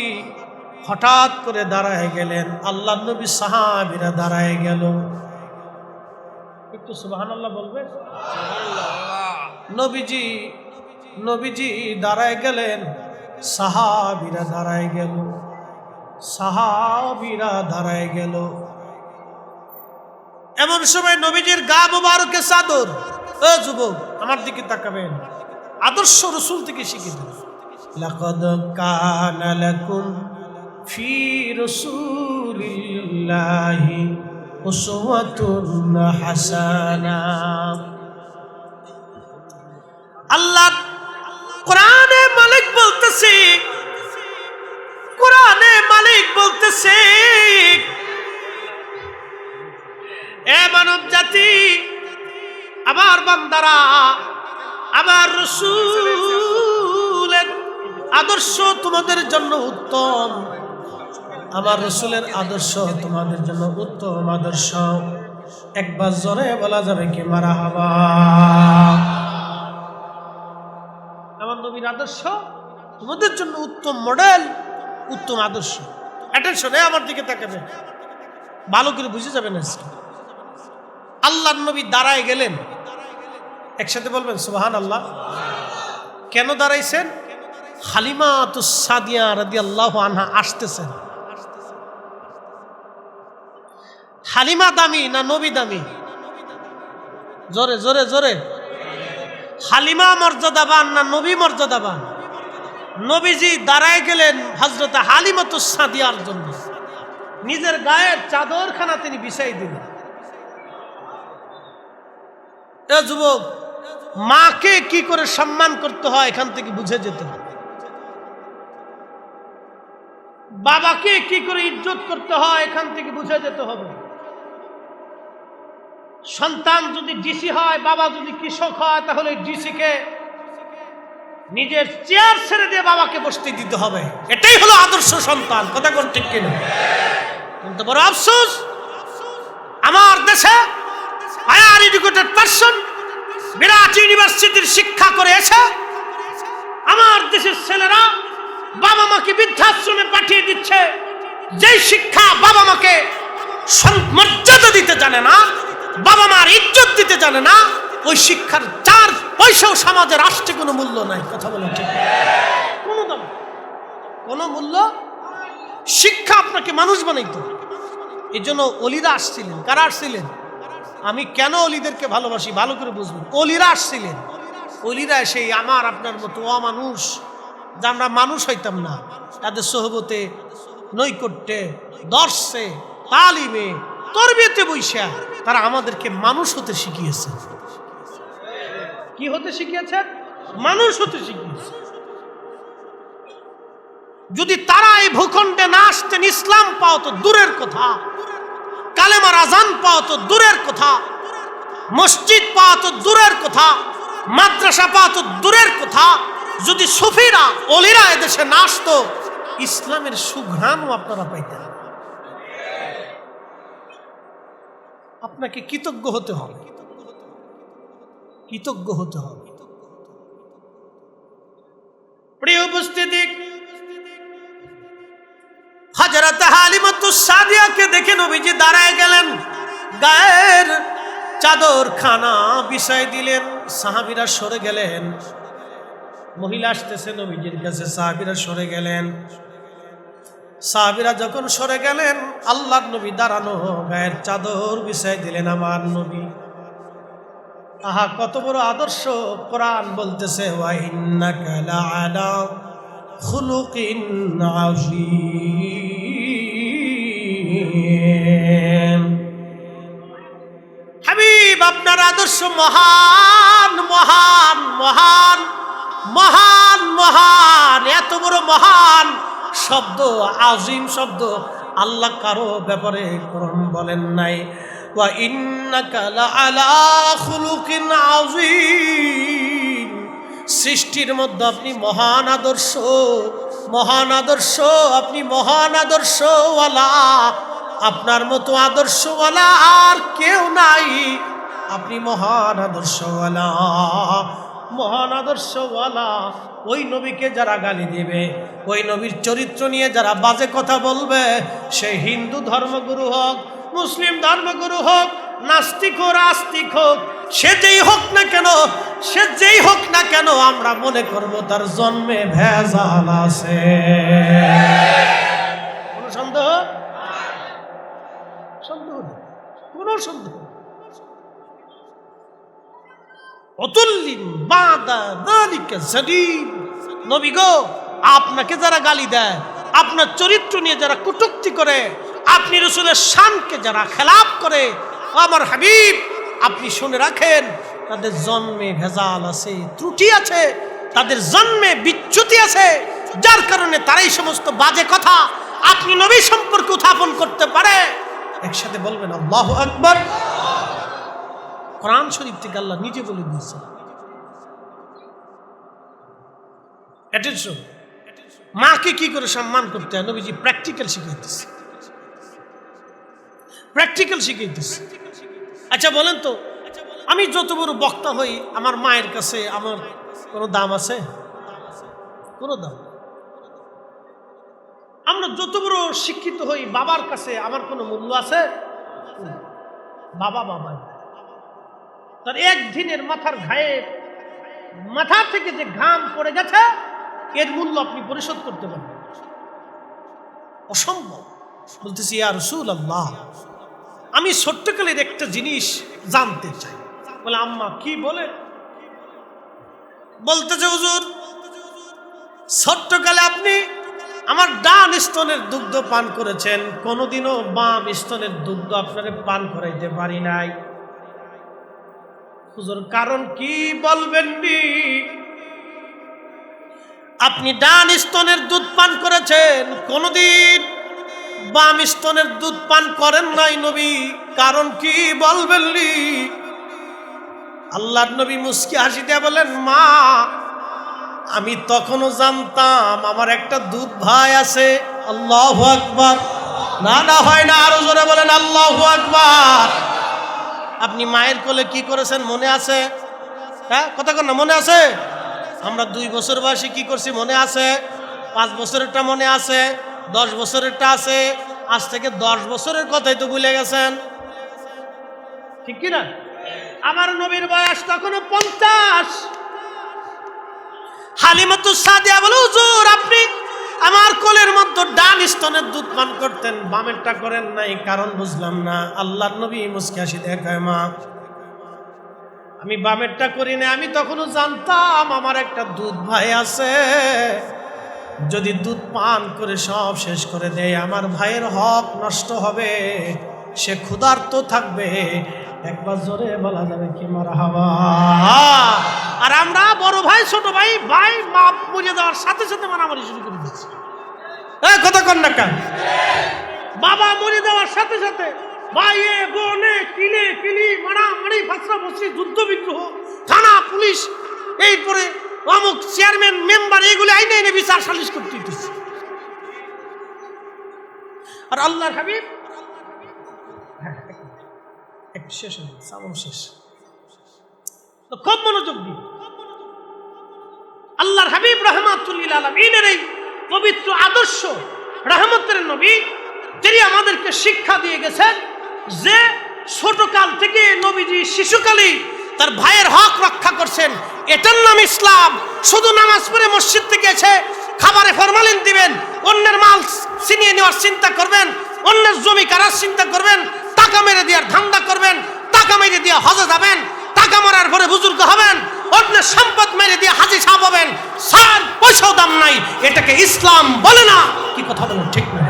হঠাৎ করে দাঁড়ায় গেলেন। আল্লাহর নবী সাহাবীরা দাঁড়ায় গেল। একটু সুবহানাল্লাহ বলবেন? নবীজি দাঁড়ায় গেলেন, সাহাবীরা দাঁড়ায় গেল। সাহাবীরা দাঁড়ায় গেল। এমন সময় নবীজির গা মুবারকে চাদর। ও যুবক, আমার দিকে তাকাবেন, আদর্শ রাসূল থেকে শিখে দেন। লাকাদ কানা লাকুম ফি রাসূলিল্লাহি উসওয়াতুন হাসানাহ। আল্লাহ কোরআনে মালিক বলতেছে, কোরআনে মালিক বলতেছে, এ মানব জাতি, আমার বান্দারা, আমার রাসূলের আদর্শ তোমাদের জন্য উত্তম। আমার রাসূলের আদর্শ তোমাদের জন্য উত্তম আদর্শ। একবার জোরে বলা যাবে কি মারহাবা। আমার নবীর আদর্শ তোমাদের জন্য উত্তম মডেল, উত্তম আদর্শ। অ্যাটেনশন, আমার দিকে তাকাবে, ভালো করে বুঝে যাবেন। আজকে আল্লাহর নবী দাঁড়ায় গেলেন, একসাথে বলবেন সুবহানাল্লাহ। কেন দাঁড়াইছেন? হালিমাতুস সাদিয়া রাদিয়াল্লাহু আনহা আসতেছেন। হালিমা দামি না নবী দামি? জোরে জোরে জোরে। হালিমা মর্যাদাবান না নবী মর্যাদাবান? নবীজি দাঁড়ায় গেলেন হযরত হালিমাতুস সাদিয়ার জন্য, নিজের গায়ের চাদরখানা তিনি বিছাই দিলেন। এ যুবক, মাকে কি করে সম্মান করতে হয় এখান থেকে বুঝে যেতে হবে। বাবাকে কি করে ইজ্জত করতে হয় এখান থেকে বুঝে যেতে হবে। সন্তান যদি ডিসি হয়, বাবা যদি কৃষক হয়, তাহলে ডিসিকে নিজের চেয়ার ছেড়ে দিয়ে বাবাকে বসতে দিতে হবে। এটাই হলো আদর্শ সন্তান। কথা কোন ঠিক কিনা? কিন্তু বড় আফসোস, আমার দেশে হায়ার এডুকেটেড পারসন বিরাট ইউনিভার্সিটির শিক্ষা করে এসে আমার দেশের ছেলেরা বাবা মাকে বৃদ্ধাশ্রমে পাঠিয়ে দিচ্ছে। যেই শিক্ষা বাবা মাকে মর্যাদা দিতে জানে না, বাবা মার ইজ্জত দিতে জানে না, ওই শিক্ষার 4 পয়সাও সমাজে রাষ্ট্রে কোনো মূল্য নাই। কথা বলেন ঠিক? কোনো দাম, কোনো মূল্য। শিক্ষা আপনাকে মানুষ বানাইতো। এই জন্য অলিরা আসছিলেন। কারা আসছিলেন? আমি কেন অলিদেরকে ভালোবাসি ভালো করে বুঝবেন। অলিরা আসছিলেন। অলিরা এসে আমার আপনার মতো অমানুষ, যা আমরা মানুষ হইতাম না, তাদের সোহবতে, নৈকট্যে, দর্শে, তালিমে, তরবিয়তে বইসা তারা আমাদেরকে মানুষ হতে শিখিয়েছে। কি হতে শিখিয়েছে? মানুষ হতে শিখিয়েছে। যদি তারা এই ভূখণ্ডে না আসতেন, ইসলাম পাও তো দূরের কথা, কালেমার আজান পাও তো দূরের কথা, মসজিদ পাওয়া তো দূরের কথা, মাদ্রাসা পাওয়া তো দূরের কথা, যদি সুফিরা অলিরা এদেশে না আসতো, ইসলামের সুঘ্রাণও আপনারা পাইতেন। আপনাকে কৃতজ্ঞ হতে হবে, কৃতজ্ঞ হতে হবে। প্রিয় উপস্থিতি, হযরত হালিমাতুস সাদিয়াকে দেখে নবীজি দাঁড়ায় গেলেন, গায়ের চাদর খানা বিছাই দিলেন। সাহাবীরা সরে গেলেন। মহিলা আসতেছে নবীজির কাছে, সাহাবীরা সরে গেলেন। সাহাবীরা যখন সরে গেলেন, আল্লাহর নবী দাঁড়ানো, গায়ের চাদর বিছাই দিলেন আমার নবী। আহা, কত বড় আদর্শ! কোরআন বলতেছে, ওয়া ইন্নাকা লাআলা খুলুকিন আযীম। হাবিব, আপনার আদর্শ মহান মহান মহান মহান মহান। এত বড় মহান শব্দ, আজিম শব্দ আল্লাহ কারো ব্যাপারে কোরআন বলেন নাই। ওয়া ইন্নাকা লাআলা খুলুকিন আযীম। সৃষ্টির মধ্যে আপনি মহান আদর্শ, মহান আদর্শ, আপনি মহান আদর্শওয়ালা। আপনার মতো আদর্শওয়ালা আর কেউ নাই। আপনি মহান আদর্শওয়ালা, মহান আদর্শওয়ালা। ওই নবীকে যারা গালি দিবে, ওই নবীর চরিত্র নিয়ে যারা বাজে কথা বলবে, সে হিন্দু ধর্মগুরু হোক, মুসলিম ধর্মগুরু হোক, নাস্তিক হোক, আস্তিক হোক, সে যেই হোক না কেন, সে যেই হোক না কেন, আমরা মনে করব তার জন্মে ভেজাল আছে। কোনো সন্দেহ? সন্দেহ নেই, কোনো সন্দেহ। অতুল্লিন বাদা যালিকা যালিম। নবী গো, আপনাকে যারা গালি দেয়, আপনার চরিত্র নিয়ে যারা কটূক্তি করে, আপনি রাসূলের শানকে যারা খেলাপ করে, আমার হাবিব আপনি শুনে রাখেন, তাদের জন্মে ভেজাল আছে, ত্রুটি আছে, তাদের জন্মে বিচ্যুতি আছে, যার কারণে তারাই সমস্ত বাজে কথা আপনি নবী সম্পর্কে উত্থাপন করতে পারে। একসাথে বলবেন আল্লাহু আকবার। কোরআন শরীফ থেকে আল্লাহ নিজে বলে দিয়েছে। মাকে কি করে সম্মান করতে হয় নবীজি প্র্যাকটিক্যাল শিখাইতেছে, প্র্যাকটিক্যাল শিখাইতেছে। আচ্ছা বলেন তো, আমি যত বড় বক্তা হই, আমার মায়ের কাছে আমার কোনো দাম আছে? কোনো দাম। আমরা যত বড় শিক্ষিত হই, বাবার কাছে আমার কোনো মূল্য আছে? বাবা বাবা, তার একদিনের মাথার ঘায়ে, মাথা থেকে যে ঘাম পড়ে গেছে, এর মূল্য আপনি পরিশোধ করতে পারবেন? অসম্ভব। বলতেছি, ইয়া রাসূলুল্লাহ, আমি ছোট্টকালের একটা জিনিস জানতে চাই। বলে, আম্মা কি বলে? বলতেছে, হুজুর, ছোট্টকালে আপনি আমার ডান স্তনের দুগ্ধ পান করেছেন, কোনোদিনও বাম স্তনের দুগ্ধ আপনাকে পান করাইতে পারি নাই। হুজুর, কারণ কি বলবেন নি? আপনি ডান স্তনের দুধ পান করেছেন, কোনোদিন বাম স্তনের দুধ পান করেন নাই নবী, কারণ কি বলবেন নি? আল্লাহর নবী মুস্কি হাসি দিয়ে বলেন, মা, আমি তখনও জানতাম আমার একটা দুধ ভাই আছে। আল্লাহু আকবার। না না, হয় না, আরো জোরে বলেন আল্লাহু আকবার। আপনি মায়ের কোলে কি করেছেন মনে আছে? হ্যাঁ, কথা কন না, মনে আছে? আমরা 2 বছর বয়সে কি করছি মনে আছে? 5 বছরেরটা মনে আছে, 10 বছরেরটা আছে। আজ থেকে 10 বছরের কথাই তো ভুলে গেছেন, ঠিক কিনা? আমার নবীর বয়স তখনও 50। হালিমাতুস সাদিয়া বলে, হুজুর, আপনি আমার কোলের মধ্যে ডান স্তনের দুধ পান করতেন, বামেরটা করেন নাই, কারণ বুঝলাম না। আল্লাহর নবী মুস্কি হাসি দেখায়, মা, আমি বামেরটা করি না, আমি তখনও জানতাম আমার একটা দুধ ভাই আছে, যদি দুধ পান করে সব শেষ করে দেয় আমার ভাইয়ের হক নষ্ট হবে, সে ক্ষুধার্ত থাকবে। একবার জোরে বলা যাবে কি মারহাবা? আর আমরা বড় ভাই ছোট ভাই ভাই মাপ বুঝে দেওয়ার সাথে সাথে মারামারি শুরু করে দিচ্ছি। কথা কন না কেন? বাবা মরে দেওয়ার সাথে সাথে ভাইয়ে বোনে কিলে কিলি মারামারি ফাঁসরা বসি, যুদ্ধ বিগ্রহ, থানা পুলিশ, এরপরে অমুক চেয়ারম্যান মেম্বার, এগুলো আইনে এনে বিচার সালিশ করতে দিচ্ছে। আর আল্লাহর হাবিব, শেষ শেষ, খুব মনোযোগ দিন। আল্লাহর হাবিব রাহমাতুল লিল আলামিনের এই পবিত্র আদর্শ, রহমতের নবী, তিনি আমাদেরকে শিক্ষা দিয়ে গেছেন যে ছোটকাল থেকে নবীজি শিশুকালেই তার ভাইয়ের হক রক্ষা করছেন। এটার নাম ইসলাম। শুধু নামাজ পড়ে মসজিদ থেকে এসে খাবারে ফরমালিন দিবেন, অন্যের মাল ছিনিয়ে নেওয়ার চিন্তা করবেন, অন্যের জমি কারার চিন্তা করবেন, টাকা মেরে দেওয়ার ধান্দা করবেন, টাকা মেরে দিয়ে হজে যাবেন, টাকা মারার পরে বুজুর্গ হবেন, অন্যের সম্পদ মেরে দিয়ে হাজি সাহেব হবেন, 4 পয়সাও দাম নাই, এটাকে ইসলাম বলে না। কি কথা বলেন, ঠিক না?